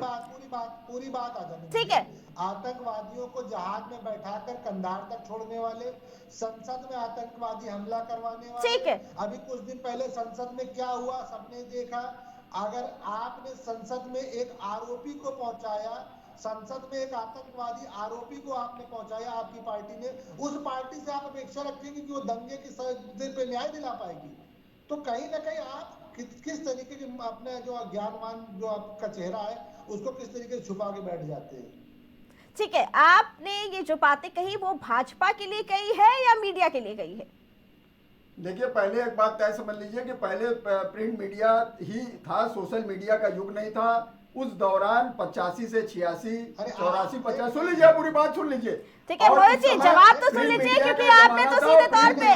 पूरी बात आ जाती है। ठीक है। आतंकवादियों को जहाज में बैठाकर कंधार तक छोड़ने वाले, संसद में आतंकवादी हमला करवाने वाले। ठीक है। अभी कुछ दिन पहले संसद में क्या हुआ सबने देखा। अगर आपने संसद में एक आरोपी को पहुंचाया, संसद में एक आतंकवादी आरोपी को आपने पहुंचाया, आपकी पार्टी ने, उस पार्टी से आप अपेक्षा रखेंगे कि वो दंगे के पे न्याय दिला पाएगी? तो कहीं ना कहीं आप किस तरीके के अपने जो ज्ञानवान जो आपका चेहरा है उसको किस तरीके से छुपा के बैठ जाते हैं? ठीक है, आपने ये जो बातें कही वो भाजपा के लिए कही है या मीडिया के लिए कही है? देखिए, पहले एक बात तय समझ लीजिए कि पहले प्रिंट मीडिया ही था, सोशल मीडिया का युग नहीं था। उस दौरान 85 से 86, 84, 50, सुन लीजिए, पूरी बात सुन लीजिए। ठीक है मोहित जी, जवाब तो सुन लीजिए क्योंकि आपने तो सीधे तौर पे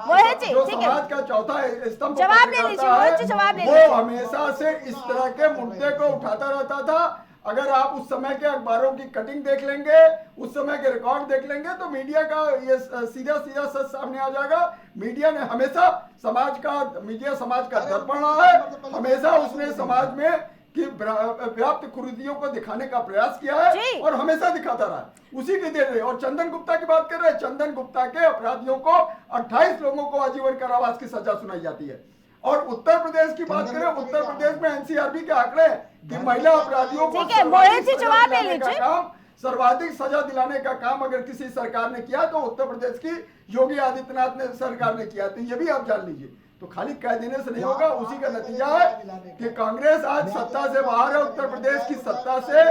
मोहित जी, ठीक है, समाज का चौथा स्तंभ जवाब ले लीजिए मोहित जी, जवाब ले लीजिए। वो हमेशा से इस तरह के मुद्दे को उठाता रहता था। अगर आप उस समय के अखबारों की कटिंग देख लेंगे, उस समय के रिकॉर्ड देख लेंगे, तो मीडिया का ये सीधा सीधा सच सामने आ जाएगा। मीडिया ने हमेशा समाज का दर्पण रहा है। हमेशा उसने समाज में कि व्याप्त कुरीतियों को दिखाने का प्रयास किया है और हमेशा दिखाता रहा है। उसी की देर है। और चंदन गुप्ता की बात कर रहे हैं, चंदन गुप्ता के अपराधियों को 28 लोगों को आजीवन कारावास की सजा सुनाई जाती है। और उत्तर प्रदेश की बात करें, उत्तर प्रदेश में एनसीआरबी के आंकड़े कि महिला अपराधियों को सर्वाधिक सजा दिलाने का काम अगर किसी सरकार ने किया तो उत्तर प्रदेश की योगी आदित्यनाथ ने सरकार ने किया। तो ये भी आप जान लीजिए। तो खाली कह देने से नहीं होगा। उसी का नतीजा है कि कांग्रेस आज सत्ता से बाहर है। उत्तर प्रदेश की सत्ता से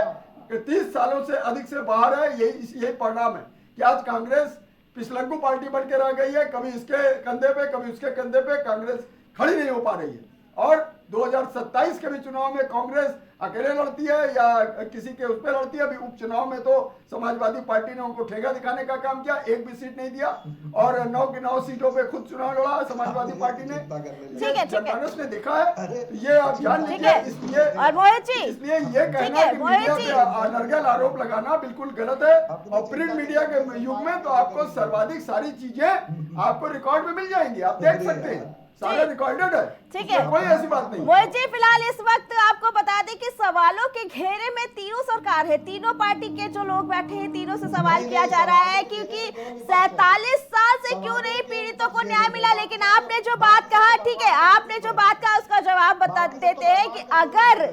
30 सालों से अधिक से बाहर है। यही परिणाम है कि आज कांग्रेस पिछलंगू पार्टी बन के रह गई है। कभी इसके कंधे पे, कभी उसके कंधे पे कांग्रेस खड़ी नहीं हो पा रही है। और 2027 के भी चुनाव में कांग्रेस अकेले लड़ती है या किसी के उस पर लड़ती है। अभी उपचुनाव में तो समाजवादी पार्टी ने उनको ठेगा दिखाने का काम किया, एक भी सीट नहीं दिया और 9 की 9 सीटों पे खुद चुनाव लड़ा समाजवादी पार्टी ने। कांग्रेस ने देखा है। ये आप जान लीजिए। इसलिए ये कहना कि मीडिया पे अनर्गल आरोप लगाना बिल्कुल गलत है। और प्रिंट मीडिया के युग में तो आपको सर्वाधिक सारी चीजें आपको रिकॉर्ड में मिल जाएंगी, आप देख सकते हैं, सारा रिकॉर्डेड है। ठीक है, कोई ऐसी बात नहीं। मोहित जी, फिलहाल इस वक्त आपको बता दें कि सवालों के घेरे में तीनों सरकार है, तीनों पार्टी के जो लोग बैठे हैं, तीनों से सवाल किया जा रहा है क्योंकि 47 साल से क्यों नहीं पीड़ितों को न्याय मिला। लेकिन आपने जो बात कहा, ठीक है, आपने जो बात कहा उसका जवाब बता देते हैं कि अगर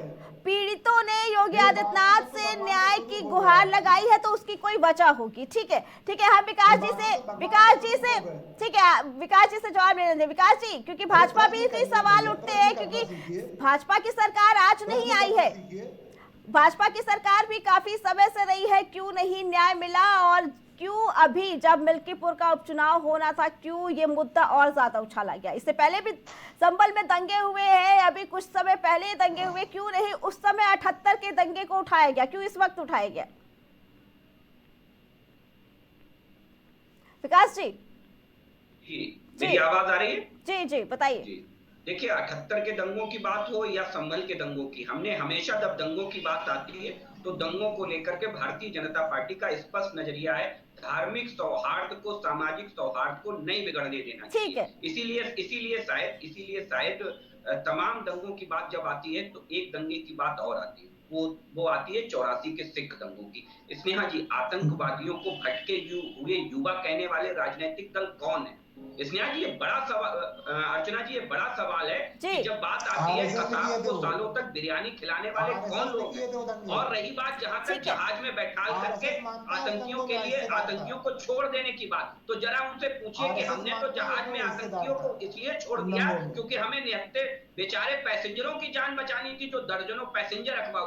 पीड़ितों ने योगी आदित्यनाथ से न्याय की गुहार लगाई है तो उसकी कोई वजह होगी। ठीक है, ठीक है, हम विकास जी से ठीक है, विकास जी से जवाब ले लेंगे। विकास जी, क्योंकि भाजपा भी कई सवाल उठते हैं क्योंकि भाजपा की सरकार आज नहीं आई है, भाजपा की सरकार भी काफी समय से रही है, क्यों नहीं न्याय मिला और क्यों अभी जब मिल्कीपुर का उपचुनाव होना था क्यों ये मुद्दा और ज्यादा उछाला गया। इससे पहले भी संभल में दंगे हुए हैं, अभी कुछ समय पहले दंगे हुए, क्यों नहीं उस समय 78 के दंगे को उठाया गया, क्यों इस वक्त उठाया गया? विकास जी, मेरी आवाज आ रही है? जी जी, बताइए। देखिए, 78 के दंगों की बात हो या संभल के दंगों की, हमने हमेशा जब दंगों की बात आती है तो दंगों को लेकर के भारतीय जनता पार्टी का स्पष्ट नजरिया है, धार्मिक सौहार्द को, सामाजिक सौहार्द को नहीं बिगड़ने देना चाहिए। इसीलिए शायद तमाम दंगों की बात जब आती है तो एक दंगे की बात और आती है, वो आती है 84 के सिख दंगों की। स्नेहा जी, आतंकवादियों को भटके हुए युवा कहने वाले राजनीतिक दल कौन है? स्नेहा जी, ये बड़ा सवाल, अर्चना जी, ये बड़ा सवाल है जी। कि जब बात आती है RSS कसाब किए थे को वो। सालों तक बिरयानी खिलाने वाले कौन RSS ने लोग किए थे वो हैं। दंगे। और रही बात जहां तक ठीक है। जहाज में बैठाल करके RSS मानता है आतंकियों दंगों के में लिए हिस्सेदार आतंकियों था। को छोड़ देने की बात, तो जरा उनसे पूछिए कि RSS हमने तो मानता है जहाज वो में हिस्सेदार आतंकियों था को इसलिए छोड़ उन दिया दंगों में। क्योंकि हमें निहत्थे बेचारे पैसेंजरों की जान बचानी थी, जो दर्जनों पैसेंजर अगवा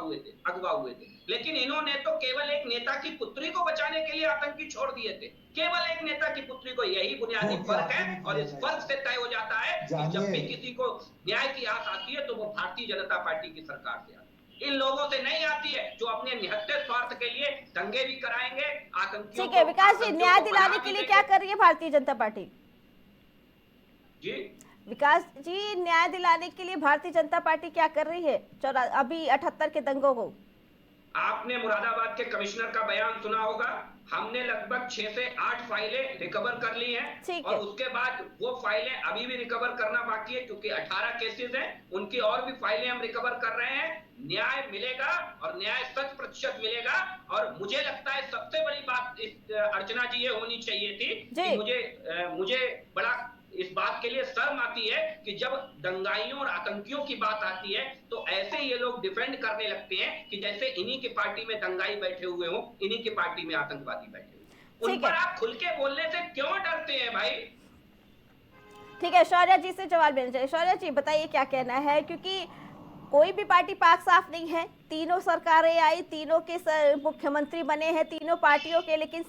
हुए थे। लेकिन इन्होंने तो केवल एक नेता की पुत्री को बचाने के लिए आतंकी छोड़ दिए थे, केवल एक नेता की पुत्री को। यही बुनियादी क्योंकि फर्क है, आपसे नहीं और किया इस था फर्क ऐसा। से तय हो जाता है कि जब जानिए। भी किसी को न्याय की आस आती है तो वो भारतीय जनता पार्टी की सरकार से आती है। इन लोगों से नहीं आती है जो अपने निहत्थे स्वार्थ के लिए दंगे भी कराएंगे, आतंकियों ठीक है को विकास जी, न्याय बना दिलाने भी के लिए देंगे। क्या कर रही है भारतीय जनता पार्टी? जी, विकास जी, न्याय दिलाने के लिए भारतीय जनता पार्टी क्या कर रही है अभी 78 के दंगों को? आपने मुरादाबाद के कमिश्नर का बयान सुना होगा। हमने लगभग 6 से 8 फाइलें रिकवर कर ली हैं, ठीक और है। उसके बाद वो फाइलें अभी भी रिकवर करना बाकी है, क्योंकि 18 केसेस हैं, उनकी और भी फाइलें हम रिकवर कर रहे हैं। न्याय मिलेगा, और न्याय 100% मिलेगा। और मुझे लगता है सबसे बड़ी बात अर्चना जी ये होनी चाहिए थी जी। कि मुझे बड़ा इस बात के लिए शर्म आती है कि जब दंगाइयों और आतंकियों की बात आती है तो ऐसे ये लोग डिफेंड करने लगते हैं कि जैसे इन्हीं की पार्टी में दंगाई बैठे हुए हो, इन्हीं की पार्टी में आतंकवादी बैठे हुए। उन ठीक पर है। आप खुल के बोलने से क्यों डरते हैं भाई? ठीक है, शौर्य जी से जवाब लेना चाहिए। शौर्य जी बताइए क्या कहना है, क्योंकि कोई भी पार्टी पाक साफ नहीं है, तीनों सरकारें आई, तीनों के मुख्यमंत्री बने हैं तीनों पार्टियों के, लेकिन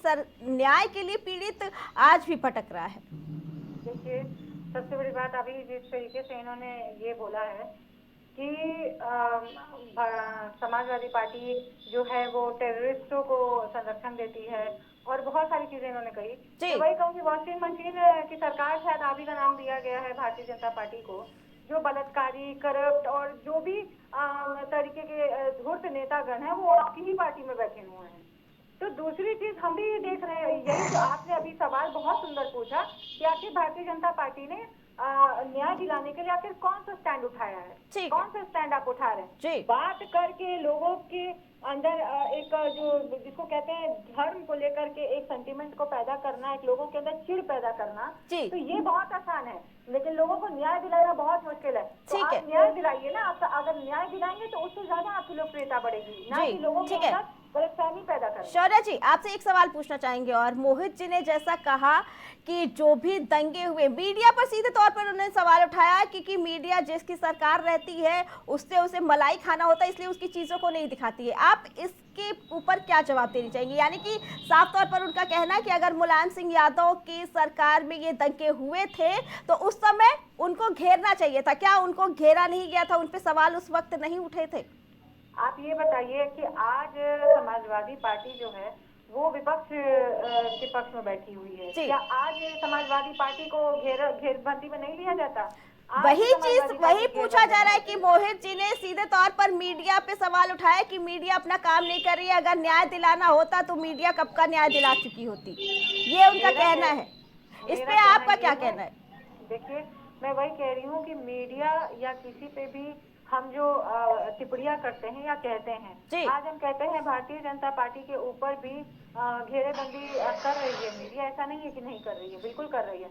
न्याय के लिए पीड़ित आज भी भटक रहा है। देखिए, सबसे बड़ी बात अभी जिस तरीके से इन्होंने ये बोला है कि समाजवादी पार्टी जो है वो टेररिस्टों को संरक्षण देती है, और बहुत सारी चीजें इन्होंने कही। तो वही कहूँगी, वॉशिंग मशीन की सरकार शायद आप ही का नाम दिया गया है भारतीय जनता पार्टी को, जो बलात्कारी, करप्ट और जो भी तरीके के धूर्त नेतागण हैं वो आपकी ही पार्टी में बैठे हुए हैं। तो दूसरी चीज हम भी ये देख रहे हैं, यही जो आपने अभी सवाल बहुत सुंदर पूछा कि आखिर भारतीय जनता पार्टी ने न्याय दिलाने के लिए आखिर कौन सा स्टैंड उठाया है, कौन सा स्टैंड आप उठा रहे हैं? बात करके लोगों के अंदर एक जो जिसको कहते हैं धर्म को लेकर के एक सेंटिमेंट को पैदा करना, एक लोगों के अंदर चिढ़ पैदा करना, तो ये बहुत आसान है, लेकिन लोगों को न्याय दिलाना बहुत मुश्किल है। तो आप न्याय दिलाइए ना, आप अगर न्याय दिलाएंगे तो उससे ज्यादा आपकी लोकप्रियता बढ़ेगी, ना कि लोगों के अंदर परेशानी पैदा करें। शौर्य जी आपसे एक सवाल पूछना चाहेंगे, और मोहित जी ने जैसा कहा कि जो भी दंगे हुए मीडिया पर सीधे तौर पर उन्होंने सवाल उठाया कि मीडिया जिसकी सरकार रहती है उससे उसे मलाई खाना होता है, इसलिए उसकी चीजों को नहीं दिखाती है। आप इसके ऊपर क्या जवाब देनी चाहिए? यानी कि साफ तौर पर उनका कहना है कि अगर मुलायम सिंह यादव की सरकार में ये दंगे हुए थे तो उस समय उनको घेरना चाहिए था, क्या उनको घेरा नहीं गया था? उन पे सवाल उस वक्त नहीं उठे थे? आप ये बताइए कि आज समाजवादी पार्टी जो है वो विपक्ष के पक्ष में बैठी हुई है, क्या आज समाजवादी पार्टी को घेरबंदी में नहीं लिया जाता? वही पूछा जा रहा है कि मोहित जी ने सीधे तौर पर मीडिया पे सवाल उठाया कि मीडिया अपना काम नहीं कर रही है, अगर न्याय दिलाना होता तो मीडिया कब का न्याय दिला चुकी होती, ये उनका कहना है। इस पे आपका क्या कहना है? देखिए, मैं वही कह रही हूँ कि मीडिया या किसी पे भी हम जो टिप्पणियां करते हैं या कहते हैं, आज हम कहते हैं भारतीय जनता पार्टी के ऊपर भी घेरेबंदी कर रही है मीडिया, ऐसा नहीं है कि नहीं कर रही है, बिल्कुल कर रही है।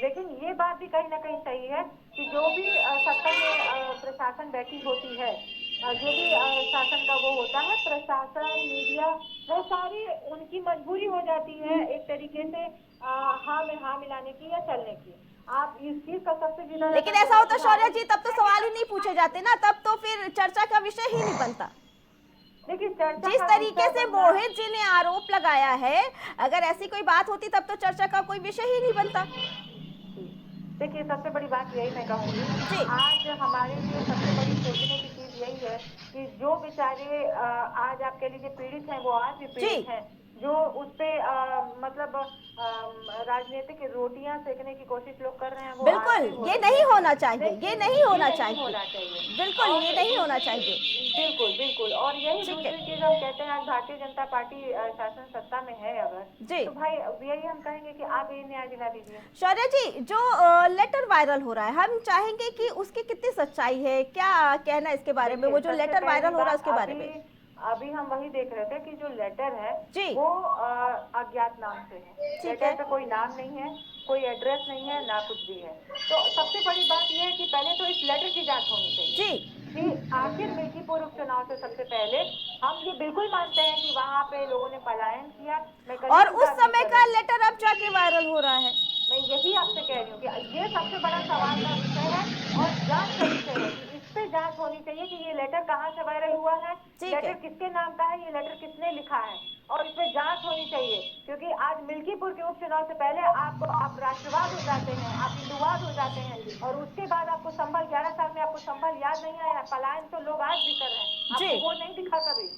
लेकिन ये बात भी कहीं ना कहीं सही है कि जो भी सत्ता में प्रशासन बैठी होती है, जो भी शासन का वो होता है, प्रशासन, मीडिया, वो सारी उनकी मजबूरी हो जाती है एक तरीके से हाँ में हाँ मिलाने की या चलने की। आप इस चीज का सबसे ज्यादा, लेकिन ऐसा होता शौर्य जी तब तो सवाल ही नहीं पूछे जाते ना, तब तो फिर चर्चा का विषय ही नहीं बनता। देखिए, जिस तरीके से मोहित जी ने आरोप लगाया है, अगर ऐसी कोई बात होती तब तो चर्चा का कोई विषय ही नहीं बनता। देखिए, सबसे बड़ी बात यही मैं कहूँगी, आज हमारे लिए सबसे बड़ी सोचने की चीज यही है कि जो बेचारे आज आप कह लीजिए पीड़ित हैं, वो आज भी पीड़ित हैं, जो उसपे मतलब राजनीतिक रोटियां सेकने की कोशिश लोग कर रहे हैं, वो बिल्कुल ये नहीं होना चाहिए, ये नहीं होना चाहिए, बिल्कुल ये नहीं होना चाहिए, बिल्कुल बिल्कुल। और यही दूसरी चीज हम कहते हैं, आज भारतीय जनता पार्टी शासन सत्ता में है अगर, तो भाई यही हम कहेंगे कि आप ये न्याय दिला दीजिए। शौर्य जी, जो लेटर वायरल हो रहा है, हम चाहेंगे कि उसकी कितनी सच्चाई है, क्या कहना है इसके बारे में? वो जो लेटर वायरल हो रहा है उसके बारे में अभी हम वही देख रहे थे कि जो लेटर है वो अज्ञात नाम से है, लेटर पे कोई नाम नहीं है, कोई एड्रेस नहीं है, ना कुछ भी है। तो सबसे बड़ी बात यह है कि पहले तो इस लेटर की जांच होनी चाहिए जी कि आखिर मिल्कीपुर उपचुनाव से सबसे पहले हम ये बिल्कुल मानते हैं कि वहाँ पे लोगों ने पलायन किया। मैं कहीं और की उस बात नहीं समय कर का रही। लेटर अब जाके वायरल हो रहा है। मैं यही आपसे कह रही हूँ कि ये सबसे बड़ा सवाल का विषय है और जांच का विषय है कि इस पे जांच होनी चाहिए कि ये लेटर कहाँ से वायरल हुआ है, ठीक लेटर है। किसके नाम का है, ये लेटर किसने लिखा है, और इस पे जांच होनी चाहिए। क्योंकि आज मिल्कीपुर के उपचुनाव से पहले आप राष्ट्रवाद हो जाते हैं, आप हिंदूवाद हो जाते हैं, और उसके बाद आपको संभल 11 साल में आपको संभल याद नहीं आया। पलायन तो लोग आज भी कर रहे हैं, जी। आपको वो नहीं दिखा कभी।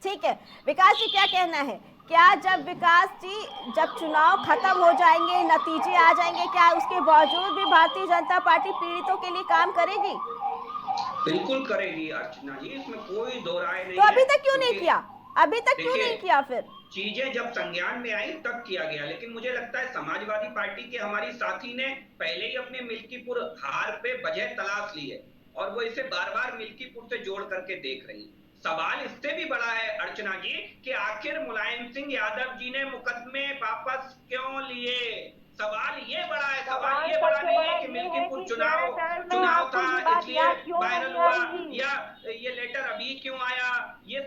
ठीक है, विकास जी क्या कहना है? क्या जब विकास जी जब चुनाव खत्म हो जाएंगे, नतीजे आ जाएंगे, क्या उसके बावजूद भी भारतीय जनता पार्टी पीड़ितों के लिए काम करेगी? बिल्कुल करेगी अर्चना जी, इसमें कोई दो राय नहीं तो अभी है। तक क्यों नहीं किया? अभी तक क्यों देखिए, नहीं किया फिर? चीजें जब संज्ञान में आई तब किया गया, लेकिन मुझे लगता है समाजवादी पार्टी के हमारी साथी ने पहले ही अपने मिल्कीपुर हार पे वजह तलाश ली है और वो इसे बार बार मिल्कीपुर से जोड़ करके देख रही है। सवाल इससे भी बड़ा है अर्चना जी कि आखिर मुलायम सिंह यादव जी ने मुकदमे वापस क्यों लिए। सवाल ये बड़ा है, सवाल ये बड़ा नहीं है कि मिल्कीपुर चुनाव था इसलिए वायरल हुआ या ये लेटर अभी क्यों आया। ये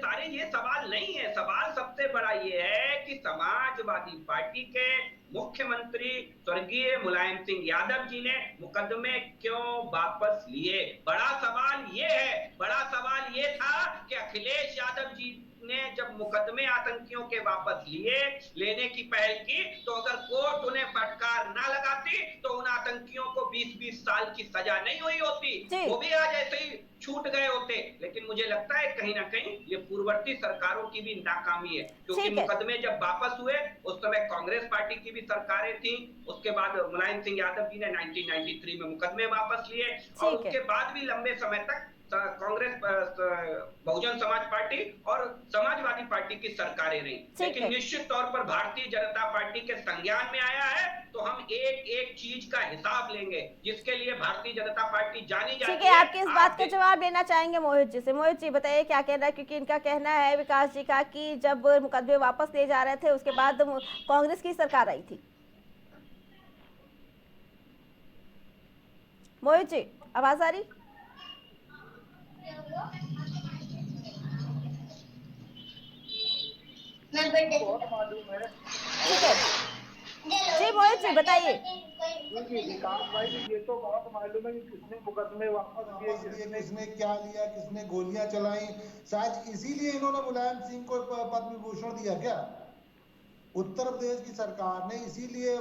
सवाल नहीं है। सवाल सबसे बड़ा ये है कि समाजवादी पार्टी के मुख्यमंत्री स्वर्गीय मुलायम सिंह यादव जी ने मुकदमे क्यों वापस लिए। बड़ा सवाल ये है। बड़ा सवाल ये था कि अखिलेश यादव जी ने जब मुकदमे आतंकियों के वापस लेने की पहल की, तो अगर कोर्ट उन्हें फटकार ना लगाती तो उन आतंकियों को 20-20 साल की सजा नहीं हुई होती, वो भी आज ऐसे ही छूट गए होते। लेकिन मुझे लगता है कहीं ना कहीं ये पूर्ववर्ती सरकारों की भी नाकामी है, क्योंकि मुकदमे जब वापस हुए उस समय कांग्रेस पार्टी की भी सरकारें थी। उसके बाद मुलायम सिंह यादव जी ने 1993 में मुकदमे वापस लिए और उसके बाद भी लंबे समय तक कांग्रेस, बहुजन समाज पार्टी और समाजवादी पार्टी की सरकारें रही। लेकिन निश्चित तौर पर भारतीय जनता पार्टी के संज्ञान में आया है तो हम एक एक चीज का हिसाब लेंगे जिसके लिए भारतीय जनता पार्टी जानी जाती है। ठीक है, आपकी इस बात का जवाब लेना चाहेंगे मोहित जी से। मोहित जी बताइए क्या कहना है, क्योंकि इनका कहना है विकास जी का कि जब मुकदमे वापस ले जा रहे थे उसके बाद कांग्रेस की सरकार आई थी। मोहित जी आवाज आ रही? ठीक है जी, मोहित जी बताइए। विकास भाई ये तो बहुत मालूम है कि किसने मुकदमे वापस किए, किसने क्या लिया, किसने गोलियां चलाई। शायद इसीलिए इन्होंने मुलायम सिंह को पद्म विभूषण दिया क्या? उत्तर प्रदेश की सरकार ने इसीलिए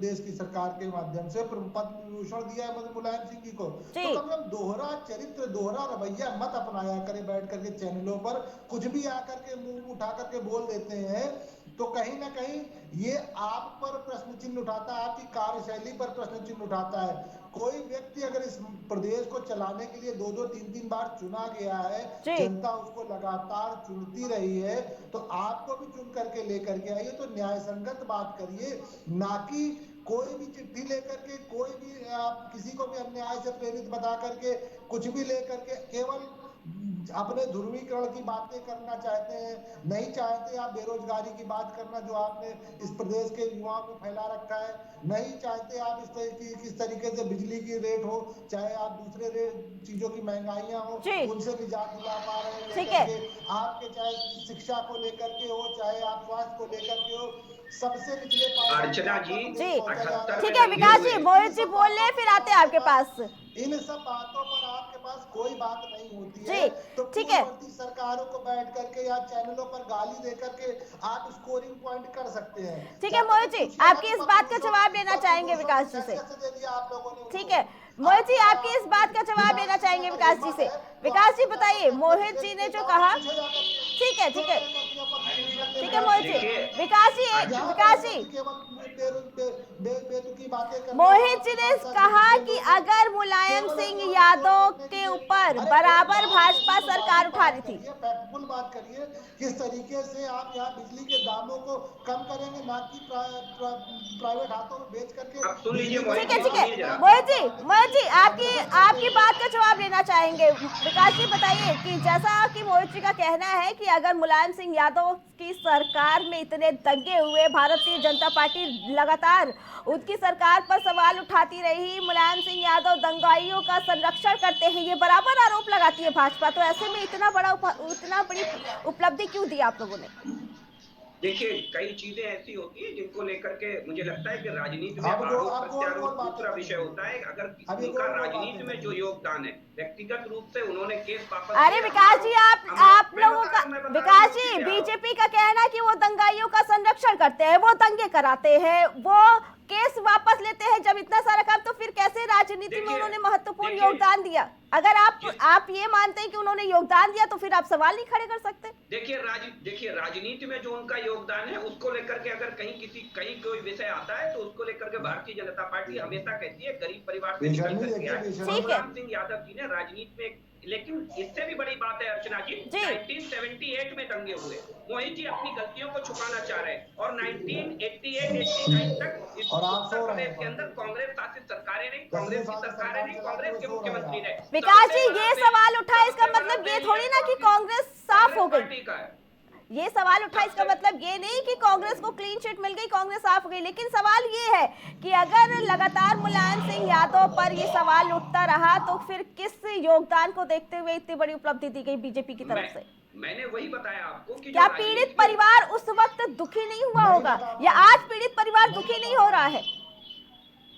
देश की सरकार के माध्यम से पद्म विभूषण दिया है मुलायम सिंह जी को। तो कम से कम दोहरा चरित्र, दोहरा रवैया मत अपनाया करें बैठ करके चैनलों पर। कुछ भी आकर के मुंह उठा करके बोल देते हैं तो कहीं ना कहीं ये आप पर प्रश्न चिन्ह उठाता है, आपकी कार्यशैली पर प्रश्न चिन्ह उठाता है। कोई व्यक्ति अगर इस प्रदेश को चलाने के लिए 2-2, 3-3 बार चुना गया है, जनता उसको लगातार चुनती रही है, तो आपको भी चुन करके लेकर के आइए। तो न्याय संगत बात करिए, ना कि कोई भी चिट्ठी लेकर के, कोई भी आप किसी को भी अन्याय से प्रेरित बता करके कुछ भी लेकर के केवल अपने ध्रुवीकरण की बातें करना चाहते हैं। नहीं चाहते आप बेरोजगारी की बात करना जो आपने इस प्रदेश के युवाओं को फैला रखा है। नहीं चाहते आप किस तरीके से बिजली की रेट हो, चाहे आप दूसरे चीजों की महंगाइयां हो उनसे भी जान दिला पा रहे हैं। आपके चाहे शिक्षा को लेकर के हो, चाहे आप स्वास्थ्य को लेकर के हो, सबसे निचले अर्चना जी ठीक है विकास जी, मोहित जी बोल रहे फिर आते हैं आपके पास। इन सब बातों पर आपके पास कोई बात नहीं होती है तो ठीक है, सरकारों को बैठ करके या चैनलों पर गाली दे करके आप स्कोरिंग पॉइंट कर सकते हैं। ठीक है मोहित जी, आपकी इस बात का जवाब लेना चाहेंगे विकास जी से। ठीक है मोहित जी, आपकी इस बात का जवाब लेना चाहेंगे विकास जी से। विकास जी बताइए, मोहित जी ने जो कहा, ठीक है ठीक है ठीक है मोहित जी। विकास जी मोहित जी ने कहा कि अगर मुलायम सिंह यादव के ऊपर बराबर भाजपा सरकार उठा रही थी, बात करिए, किस तरीके से आप यहाँ बिजली के दामों को कम करेंगे, ना कि प्राइवेट हाथों में बेच करके। अब सुन लीजिए ठीक है मोहित जी आपकी बात का जवाब लेना चाहेंगे। विकास जी बताइए कि जैसा कि मोहित जी का कहना है कि अगर मुलायम सिंह यादव की सरकार में इतने दंगे हुए, भारतीय जनता पार्टी लगातार उनकी सरकार पर सवाल उठाती रही, मुलायम सिंह यादव दंगाइयों का संरक्षण करते हैं, ये बराबर आरोप लगाती है भाजपा, तो ऐसे में इतना बड़ी उपलब्धि क्यों दी आप लोगों ने? देखिए, कई चीजें ऐसी होती हैं जिनको लेकर के मुझे लगता है कि राजनीति में आरोप प्रत्यारोप दूसरा विषय होता है। अगर उनका राजनीति में जो योगदान है, व्यक्तिगत रूप से उन्होंने केस वापस। अरे विकास जी आप लोगों का, विकास जी बीजेपी का कहना है कि वो दंगाइयों का संरक्षण करते हैं, वो दंगे कराते हैं, वो केस वापस लेते हैं, जब इतना सारा काम, तो फिर कैसे राजनीति में उन्होंने महत्वपूर्ण योगदान दिया? अगर आप ये मानते हैं कि उन्होंने योगदान दिया तो फिर आप सवाल नहीं खड़े कर सकते। देखिए राजनीति में जो उनका योगदान है उसको लेकर के अगर कहीं कोई विषय आता है तो उसको लेकर के भारतीय जनता पार्टी हमेशा कहती है गरीब परिवार से निकल करके आए। मुलायम सिंह यादव जी ने राजनीति में, लेकिन इससे भी बड़ी बात है अर्चना जी, 1978 में दंगे हुए, मोहित जी अपनी गलतियों को छुपाना चाह रहे हैं, और 1988-89 तक इस उत्तर प्रदेश के अंदर कांग्रेस शासित सरकारें नहीं, कांग्रेस की सरकारें नहीं, कांग्रेस के मुख्यमंत्री रहे। विकास जी ये सवाल उठा, इसका मतलब ये थोड़ी ना कि कांग्रेस साफ हो गई। ये सवाल उठा, इसका मतलब ये नहीं कि कांग्रेस को क्लीन चिट मिल गई, कांग्रेस साफ हो गई, लेकिन सवाल ये है कि अगर लगातार मुलायम सिंह यादव पर ये सवाल उठता रहा तो फिर किस योगदान को देखते हुए इतनी बड़ी उपलब्धि दी गई बीजेपी की तरफ से? मैंने वही बताया आपको कि क्या पीड़ित परिवार उस वक्त दुखी नहीं हुआ होगा, या आज पीड़ित परिवार दुखी नहीं हो रहा है?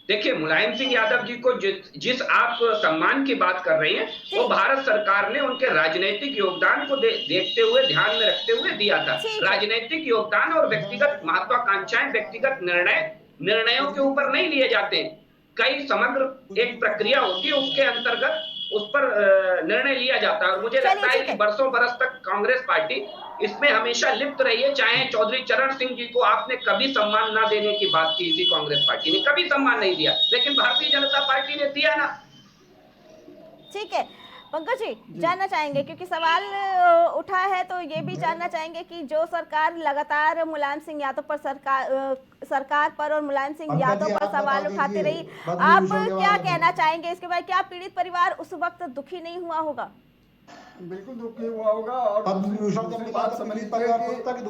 देखिए, मुलायम सिंह यादव जी को जिस आप सम्मान की बात कर रही हैं, वो भारत सरकार ने उनके राजनीतिक योगदान को देखते हुए, ध्यान में रखते हुए दिया था। राजनीतिक योगदान और व्यक्तिगत महत्वाकांक्षाएं, व्यक्तिगत निर्णयों के ऊपर नहीं लिए जाते। कई समग्र एक प्रक्रिया होती है, उसके अंतर्गत उस पर निर्णय लिया जाता है, और मुझे लगता है कि बरसों बरस तक कांग्रेस पार्टी इसमें हमेशा लिप्त रही है। चाहे चौधरी चरण सिंह जी को आपने कभी सम्मान ना देने की बात की थी, कांग्रेस पार्टी ने कभी सम्मान नहीं दिया, लेकिन भारतीय जनता पार्टी ने दिया ना। ठीक है पंकज जी, जानना चाहेंगे क्योंकि सवाल उठा है, तो ये भी जानना चाहेंगे कि जो सरकार लगातार मुलायम सिंह यादव पर सरकार पर और मुलायम सिंह यादव पर सवाल उठाती रही, आप क्या कहना चाहेंगे इसके बारे? क्या पीड़ित परिवार उस वक्त दुखी नहीं हुआ होगा? बिल्कुल दुखी हुआ होगा, और बात समझ लीजिए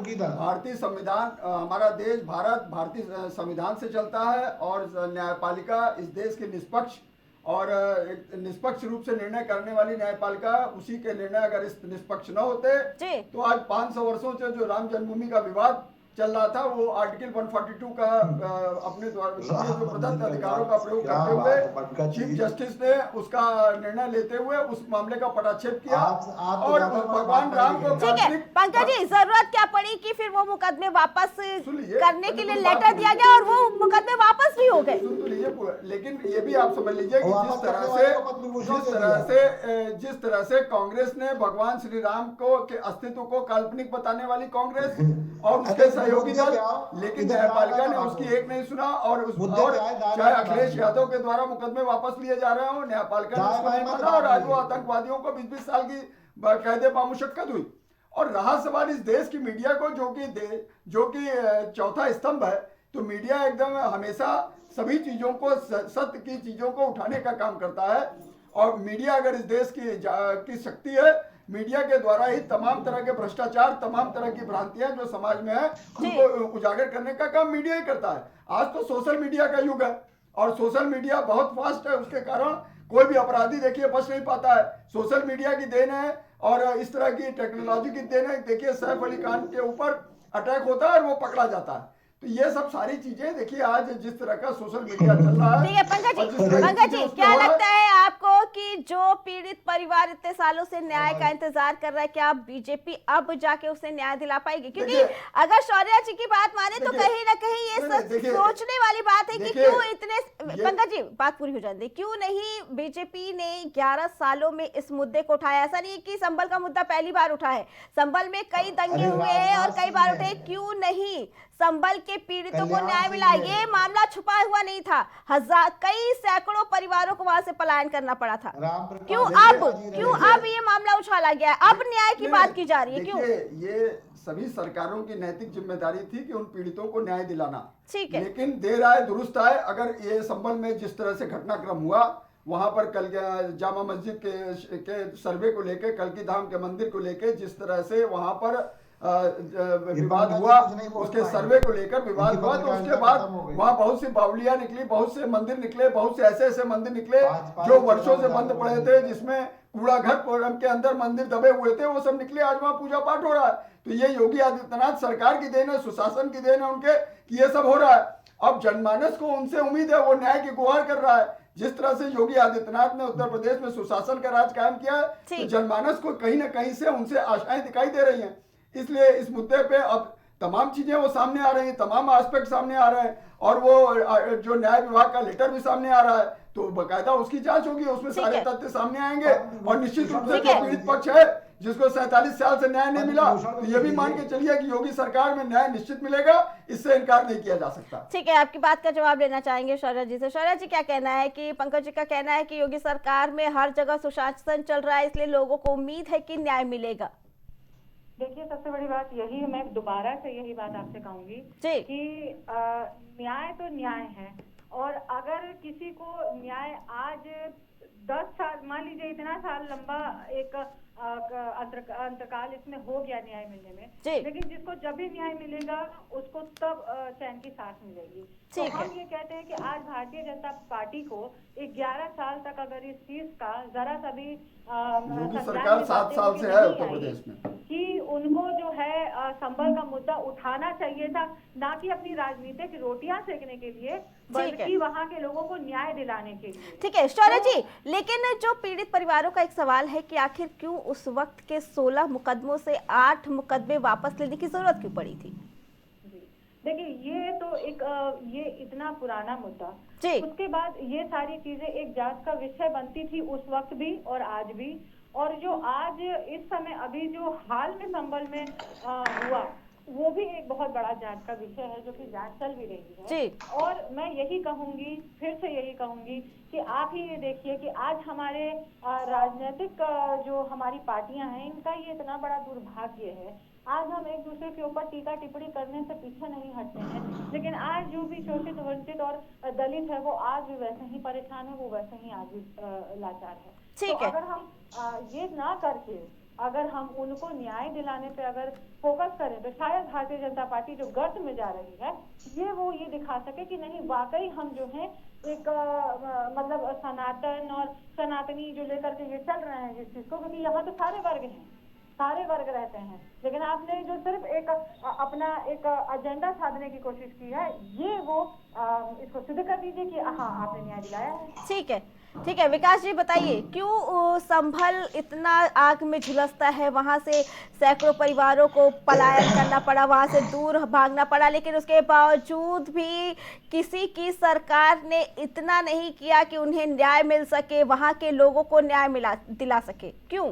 कि भारतीय संविधान, हमारा देश भारत भारतीय संविधान से चलता है, और न्यायपालिका इस देश के निष्पक्ष और एक निष्पक्ष रूप से निर्णय करने वाली न्यायपालिका, उसी के निर्णय अगर इस निष्पक्ष न होते तो आज 500 वर्षों से जो राम जन्मभूमि का विवाद चल रहा था, वो आर्टिकल 142 का अपने द्वारा जो प्रदत्त अधिकारों का प्रयोग करते हुए चीफ जस्टिस ने उसका निर्णय लेते हुए उस मामले का पटाक्षेप किया, और भगवान राम को। ठीक है पंकज जी, जरूरत क्या पड़ी कि फिर वो मुकदमे वापस करने के लिए लेटर दिया गया, और वो मुकदमे वापस भी हो गए? सुन तो लीजिए, लेकिन ये भी आप समझ लीजिए कि जिस तरह से कांग्रेस ने भगवान श्री राम को के अस्तित्व को काल्पनिक बताने वाली कांग्रेस और उसके सहयोगी दल, लेकिन न्यायपालिका ने उसकी एक नहीं सुना, और चाहे अखिलेश यादव के द्वारा मुकदमे वापस लिए जा रहे हो, न्यायपालिका ने उसको नहीं माना, और आज वो आतंकवादियों को 20-20 साल की कैदे बामुशक्कत हुई। और रहा सवाल इस देश की मीडिया को, जो कि चौथा स्तंभ है, तो मीडिया एकदम हमेशा सभी चीजों को, सत्य की चीजों को उठाने का काम करता है, और मीडिया अगर इस देश की शक्ति है, मीडिया के द्वारा ही तमाम तरह के भ्रष्टाचार, तमाम तरह की भ्रांतियां जो समाज में है, उनको उजागर करने का काम मीडिया ही करता है। आज तो सोशल मीडिया का युग है, और सोशल मीडिया बहुत फास्ट है, उसके कारण कोई भी अपराधी देखिए बच नहीं पाता है। सोशल मीडिया की देन है, और इस तरह की टेक्नोलॉजी की देन है। देखिए सैफ अली खान के ऊपर अटैक होता है और वो पकड़ा जाता है। तो ये सब सारी चीजें देखिए, आज जिस तरह का सोशल मीडिया चल रहा है। ठीक है पंकज जी, क्या लगता है आपको कि जो पीड़ित परिवार इतने सालों से न्याय का इंतजार कर रहा है, क्या बीजेपी अब जाके उसे न्याय दिला पाएगी? क्योंकि अगर शौर्या जी की बात माने तो कहीं ना कहीं ये सोचने वाली बात है कि क्यों इतने पंकज जी बात पूरी हो जाने दे। क्यों नहीं बीजेपी ने 11 सालों में इस मुद्दे को उठाया? ऐसा नहीं है कि संभल का मुद्दा पहली बार उठा है, संभल में कई दंगे हुए हैं और कई बार उठे। क्यों नहीं संभल के पीड़ितों को न्याय मिला? ये मामला छुपा हुआ नहीं था, कई सैकड़ों परिवारों को वहां से पलायन करना पड़ा था। क्यों अब ये मामला उछाला गया है? अब न्याय की बात की जा रही है? क्यों? ये सभी सरकारों की नैतिक जिम्मेदारी थी कि उन पीड़ितों को न्याय दिलाना, ठीक है, लेकिन देर आए दुरुस्त आए। अगर ये संभल में जिस तरह से घटनाक्रम हुआ, वहां पर कल जामा मस्जिद के सर्वे को लेके, कलकी धाम के मंदिर को लेके जिस तरह से वहां पर विवाद हुआ, उसके सर्वे को लेकर विवाद हुआ, तो उसके बाद वहां बहुत सी बावलियां निकली, बहुत से मंदिर निकले, बहुत से ऐसे मंदिर निकले जो वर्षों से बंद पड़े थे, जिसमें कूड़ा घर के अंदर मंदिर दबे हुए थे, वो सब निकले। आज वहां पूजा पाठ हो रहा है। तो ये योगी आदित्यनाथ सरकार की देन है, सुशासन की देन है उनके, कि ये सब हो रहा है। अब जनमानस को उनसे उम्मीद है, वो न्याय की गुहार कर रहा है। जिस तरह से योगी आदित्यनाथ ने उत्तर प्रदेश में सुशासन का राज कायम किया है, तो जनमानस को कहीं ना कहीं से उनसे आशाएं दिखाई दे रही हैं। इसलिए इस मुद्दे पे अब तमाम चीजें वो सामने आ रही हैं, तमाम एस्पेक्ट सामने आ रहे हैं, और वो जो न्याय विभाग का लेटर भी सामने आ रहा है, तो बकायदा उसकी जांच होगी, उसमें सारे तथ्य सामने आएंगे। और निश्चित रूप से जो पीड़ित पक्ष है, जिसको 47 साल से न्याय नहीं मिला, तो ये भी मान के चलिए कि योगी सरकार में न्याय निश्चित मिलेगा, इससे इनकार नहीं किया जा सकता। ठीक है, आपकी बात का जवाब लेना चाहेंगे शौर्य जी से। शौर्य जी क्या कहना है कि पंकज जी का कहना है कि योगी सरकार में हर जगह सुशासन चल रहा है, इसलिए लोगों को उम्मीद है कि न्याय मिलेगा? देखिए, सबसे बड़ी बात यही है, मैं दोबारा से यही बात आपसे कहूंगी कि न्याय तो न्याय है, और अगर किसी को न्याय आज 10 साल, मान लीजिए इतना साल लंबा एक अंतरकाल इसमें हो गया न्याय मिलने में, लेकिन जिसको जब भी न्याय मिलेगा उसको तब चैन की सांस मिलेगी। तो हम ये कहते हैं कि आज भारतीय जनता पार्टी को 11 साल तक अगर इस चीज का जरा सा भी सरकार 7 साल से है उत्तर प्रदेश में, कि उनको जो है संभल का मुद्दा उठाना चाहिए था, ना कि अपनी राजनीतिक रोटियां सेकने के लिए, बल्कि वहां के लोगों को न्याय दिलाने के लिए। ठीक है शौर्य जी, लेकिन जो पीड़ित परिवारों का एक सवाल है कि आखिर क्यों उस वक्त के 16 मुकदमों से 8 मुकदमे वापस लेने की जरूरत क्यों पड़ी थी? देखिए, ये तो ये इतना पुराना मुद्दा, उसके बाद ये सारी चीजें एक जांच का विषय बनती थी उस वक्त भी और आज भी, और जो आज इस समय अभी जो हाल में संभल में हुआ, वो भी एक बहुत बड़ा जांच का विषय है, जो कि जांच चल भी रही है। और मैं यही कहूंगी, फिर से यही कहूंगी कि आप ही ये देखिए कि आज हमारे राजनीतिक जो हमारी पार्टियां हैं, इनका ये इतना बड़ा दुर्भाग्य है। आज हम एक दूसरे के ऊपर टीका टिप्पणी करने से पीछे नहीं हटते हैं, लेकिन आज जो भी शोषित, वंचित और दलित है, वो आज भी वैसे ही परेशान है, वो वैसे ही आज भी लाचार है। तो अगर हम ये ना करके, अगर हम उनको न्याय दिलाने पे अगर फोकस करें, तो शायद भारतीय जनता पार्टी जो गर्त में जा रही है, वो ये दिखा सके कि नहीं, वाकई हम जो है एक मतलब सनातन और सनातनी जो लेकर के ये चल रहे हैं जिस चीज को, क्योंकि यहाँ तो सारे वर्ग हैं, सारे वर्ग रहते हैं, लेकिन आपने जो सिर्फ एक अपना एक एजेंडा साधने की कोशिश की है, ये वो इसको सिद्ध कर दीजिए कि हाँ, आपने न्याय दिलाया है। ठीक है विकास जी बताइए, क्यों संभल इतना आग में झुलसता है? वहां से सैकड़ों परिवारों को पलायन करना पड़ा, वहां से दूर भागना पड़ा, लेकिन उसके बावजूद भी किसी की सरकार ने इतना नहीं किया कि उन्हें न्याय मिल सके, वहां के लोगों को न्याय दिला सके। क्यों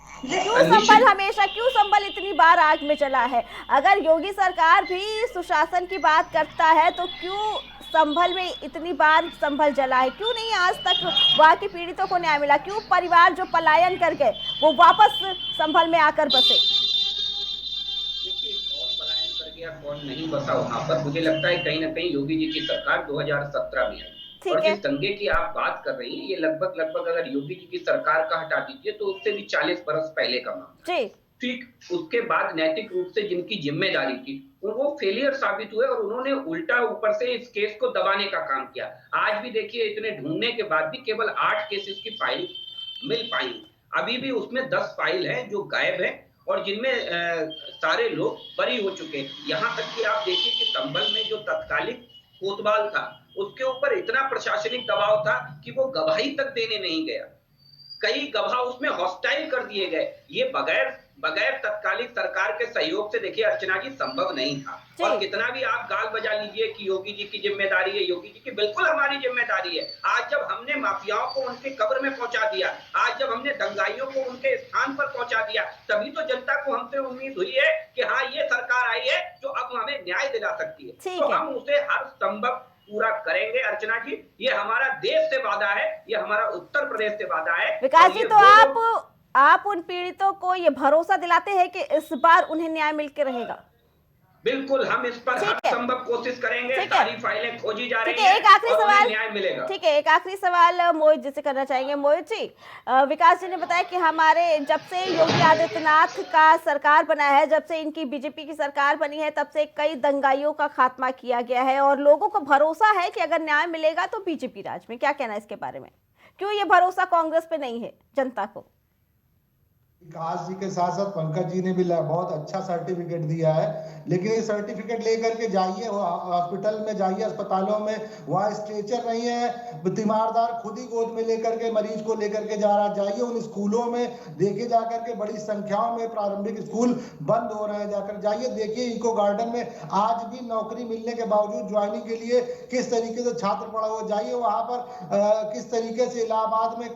संभल हमेशा, क्यों संभल इतनी बार आग में चला है? अगर योगी सरकार भी सुशासन की बात करता है, तो क्यों संभल में इतनी बार संभल जला है? क्यों नहीं आज तक वहाँ के पीड़ितों को न्याय मिला? क्यों परिवार जो पलायन कर गए वो वापस संभल में आकर बसे? देखिए, कौन पलायन कर गया, कौन नहीं बसा वहाँ पर, मुझे लगता है कहीं ना कहीं योगी जी की सरकार 2017 में आई। और जिस दंगे की आप बात कर रही हैं, ये लगभग अगर योगी जी की सरकार का हटा दीजिए तो उससे भी 40 बरस पहले का मामला। ठीक उसके बाद नैतिक रूप से जिनकी जिम्मेदारी थी, वो फेलियर साबित हुए, और उन्होंने उल्टा ऊपर से इस केस को दबाने का काम किया। आज भी देखिए, इतने ढूंढने के बाद भी केवल 8 केसेस की फाइल मिल पाई। अभी भी उसमें 10 फाइल हैं जो गायब है, और जिनमें सारे लोग बरी हो चुके हैं। यहाँ तक कि आप देखिए कि संभल में जो तत्कालिक कोतवाल था, उसके ऊपर इतना प्रशासनिक दबाव था कि वो गवाही तक देने नहीं गया। कई गवाह उसमें हॉस्टाइल कर दिए गए। ये बगैर बगैर तत्कालिक सरकार के सहयोग से देखिए अर्चना जी संभव नहीं था। और कितना भी आप गाल बजा लीजिए कि योगी जी की जिम्मेदारी है, योगी जी की बिल्कुल हमारी जिम्मेदारी है। आज जब हमने माफियाओं को उनके कब्र में पहुंचा दिया, आज जब हमने दंगाइयों को उनके स्थान पर पहुंचा दिया, तभी तो जनता को हमसे उम्मीद हुई है कि हाँ ये सरकार आई है जो अब हमें न्याय दिला सकती है। तो हम उसे हर संभव पूरा करेंगे अर्चना जी। ये हमारा देश से वादा है, ये हमारा उत्तर प्रदेश से वादा है। विकास जी, तो आप उन पीड़ितों को ये भरोसा दिलाते हैं कि इस बार उन्हें न्याय मिलकर रहेगा? बिल्कुल, हम इस पर हर संभव कोशिश करेंगे। सारी फाइलें खोजी जा रही हैं। एक आखिरी सवाल, न्याय मिलेगा। ठीक है, एक आखिरी सवाल मोहित जी से करना चाहेंगे। मोहित जी, विकास जी ने बताया कि हमारे जब से योगी आदित्यनाथ का सरकार बना है, जब से इनकी बीजेपी की सरकार बनी है, तब से कई दंगाइयों का खात्मा किया गया है और लोगों को भरोसा है कि अगर न्याय मिलेगा तो बीजेपी राज में। क्या कहना है इसके बारे में? क्यों ये भरोसा कांग्रेस पे नहीं है जनता को? विकास जी के साथ साथ पंकज जी ने भी बहुत अच्छा सर्टिफिकेट दिया है, लेकिन ये सर्टिफिकेट लेकर के जाइए हॉस्पिटल में, जाइए अस्पतालों में, वहाँ स्ट्रेचर नहीं है, तीमारदार खुद ही गोद में लेकर के मरीज को लेकर के जा रहा। जाइए उन स्कूलों में, देखिए जाकर के बड़ी संख्याओं में प्रारंभिक स्कूल बंद हो रहे हैं। जाकर जाइए देखिए इको गार्डन में आज भी नौकरी मिलने के बावजूद ज्वाइनिंग के लिए किस तरीके से छात्र पड़ा हुआ। जाइए वहां पर किस तरीके से इलाहाबाद में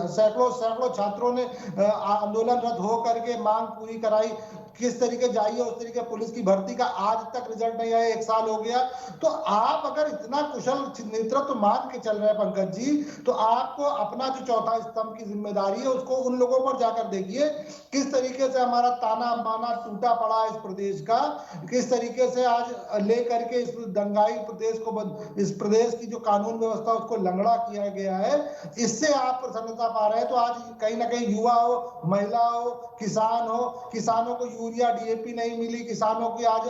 सैकड़ों छात्रों ने आंदोलन रद्द हो करके मांग पूरी कराई। किस तरीके जाइए उस तरीके पुलिस की भर्ती का आज तक रिजल्ट नहीं आया, 1 साल हो गया। तो आप अगर इतना कुशल नेतृत्व मान के चल रहे हैं पंकज जी, तो आपको अपना जो चौथा स्तंभ की जिम्मेदारी है उसको उन लोगों पर जाकर देखिए किस तरीके से हमारा ताना बाना टूटा पड़ा है इस प्रदेश का, किस तरीके से आज लेकर के इस दंगाई प्रदेश को, इस प्रदेश की जो कानून व्यवस्था उसको लंगड़ा किया गया है। इससे आप प्रसन्नता पा रहे हैं। तो आज कहीं ना कहीं युवा हो, महिला हो, किसान हो, किसानों को यूरिया डीएपी नहीं मिली, किसानों की आज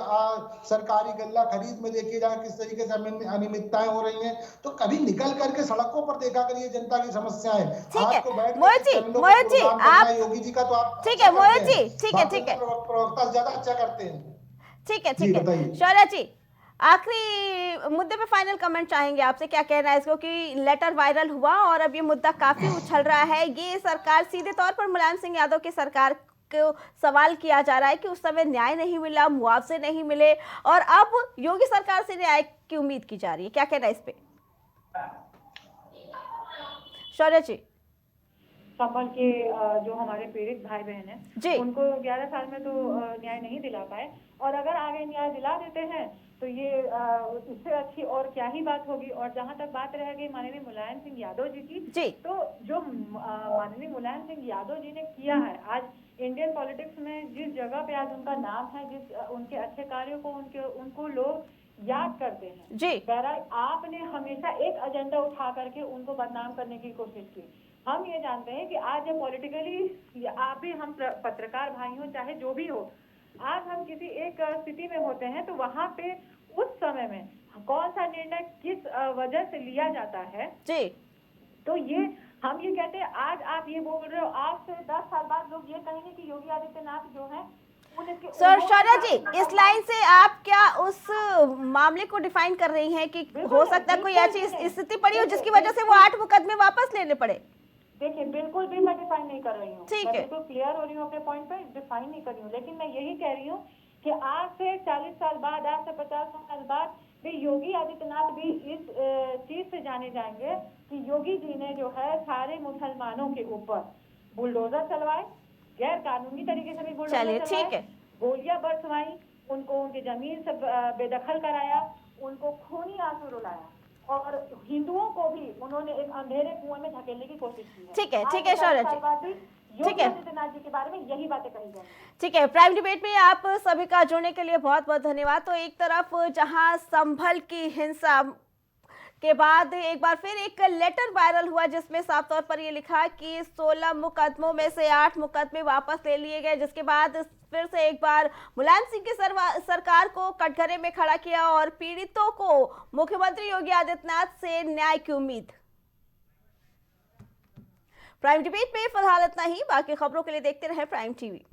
सरकारी गल्ला खरीद में देखिए जाए किस तरीके से अनियमितताएं हो रही हैं। तो कभी निकल करके सड़कों पर देखा करिए जनता की समस्याएं। आपको बैठ मोहित जी आप योगी जी का तो आप ठीक है, मोहित जी ठीक है प्रवक्ता ज्यादा अच्छा करते हैं। ठीक है शौर्या जी, आखिरी मुद्दे पे फाइनल कमेंट चाहेंगे आपसे, क्या कहना है इसको कि लेटर वायरल हुआ और अब ये मुद्दा काफी उछल रहा है। ये सरकार सीधे तौर पर मुलायम सिंह यादव की सरकार को सवाल किया जा रहा है कि उस समय न्याय नहीं मिला, मुआवजे नहीं मिले और अब योगी सरकार से न्याय की उम्मीद की जा रही है। क्या कहना है इस पे शौर्या जी? संभल के जो हमारे पीड़ित भाई बहन हैं उनको 11 साल में तो न्याय नहीं दिला पाए, और अगर आगे न्याय दिला देते हैं तो ये इससे अच्छी और क्या ही बात होगी। और जहां तक बात रह गई माननीय मुलायम सिंह यादव जी की, तो जो माननीय मुलायम सिंह यादव जी ने किया है आज इंडियन पॉलिटिक्स में, जिस जगह पे आज उनका नाम है, जिस उनके अच्छे कार्यों को उनको लोग याद करते हैं जी। बहरहाल आपने हमेशा एक एजेंडा उठा करके उनको बदनाम करने की कोशिश की। हम ये जानते हैं कि आज जब पॉलिटिकली आप भी, हम पत्रकार भाई हो चाहे जो भी हो, आज हम किसी एक स्थिति में होते हैं तो वहां पे उस समय में कौन सा निर्णय किस वजह से लिया जाता है जी। तो ये हम ये कहते हैं, आज आप ये बोल रहे हो, आज से 10 साल बाद लोग ये कहेंगे कि योगी आदित्यनाथ जो है सर शौर्या जी, इस लाइन से आप क्या उस मामले को डिफाइन कर रही हैं कि हो सकता है कोई ऐसी स्थिति पड़ी हो जिसकी वजह से वो 8 मुकदमे वापस लेने पड़े? देखिए बिल्कुल भी मैं डिफाइन नहीं कर रही हूँ, मैं बिल्कुल क्लियर हो रही हूँ अपने पॉइंट पे, डिफाइन नहीं कर रही हूँ। लेकिन मैं यही कह रही हूँ कि आज से 40 साल बाद, आज से 50 साल बाद भी योगी आदित्यनाथ भी इस चीज से जाने जाएंगे कि योगी जी ने जो है सारे मुसलमानों के ऊपर बुलडोजर चलवाए, गैर कानूनी तरीके से भी बुलडोजर चलवाए, गोलियां बरसवाई, उनको उनकी जमीन से बेदखल कराया, उनको खूनी आंसू रुलाया और हिंदुओं को भी उन्होंने एक अंधेरे कुएं में धकेलने की कोशिश की है। ठीक है शौर्या जी, ठीक है, आदित्यनाथ जी के बारे में यही बातें कही जाएंगी। ठीक है, प्राइम डिबेट में आप सभी का जुड़ने के लिए बहुत बहुत धन्यवाद। तो एक तरफ जहां संभल की हिंसा के बाद एक बार फिर एक लेटर वायरल हुआ जिसमें साफ तौर पर ये लिखा कि 16 मुकदमों में से 8 मुकदमे वापस ले लिए गए, जिसके बाद फिर से एक बार मुलायम सिंह की सरकार को कटघरे में खड़ा किया और पीड़ितों को मुख्यमंत्री योगी आदित्यनाथ से न्याय की उम्मीद। प्राइम डिबेट में फिलहाल इतना ही, बाकी खबरों के लिए देखते रहे प्राइम टीवी।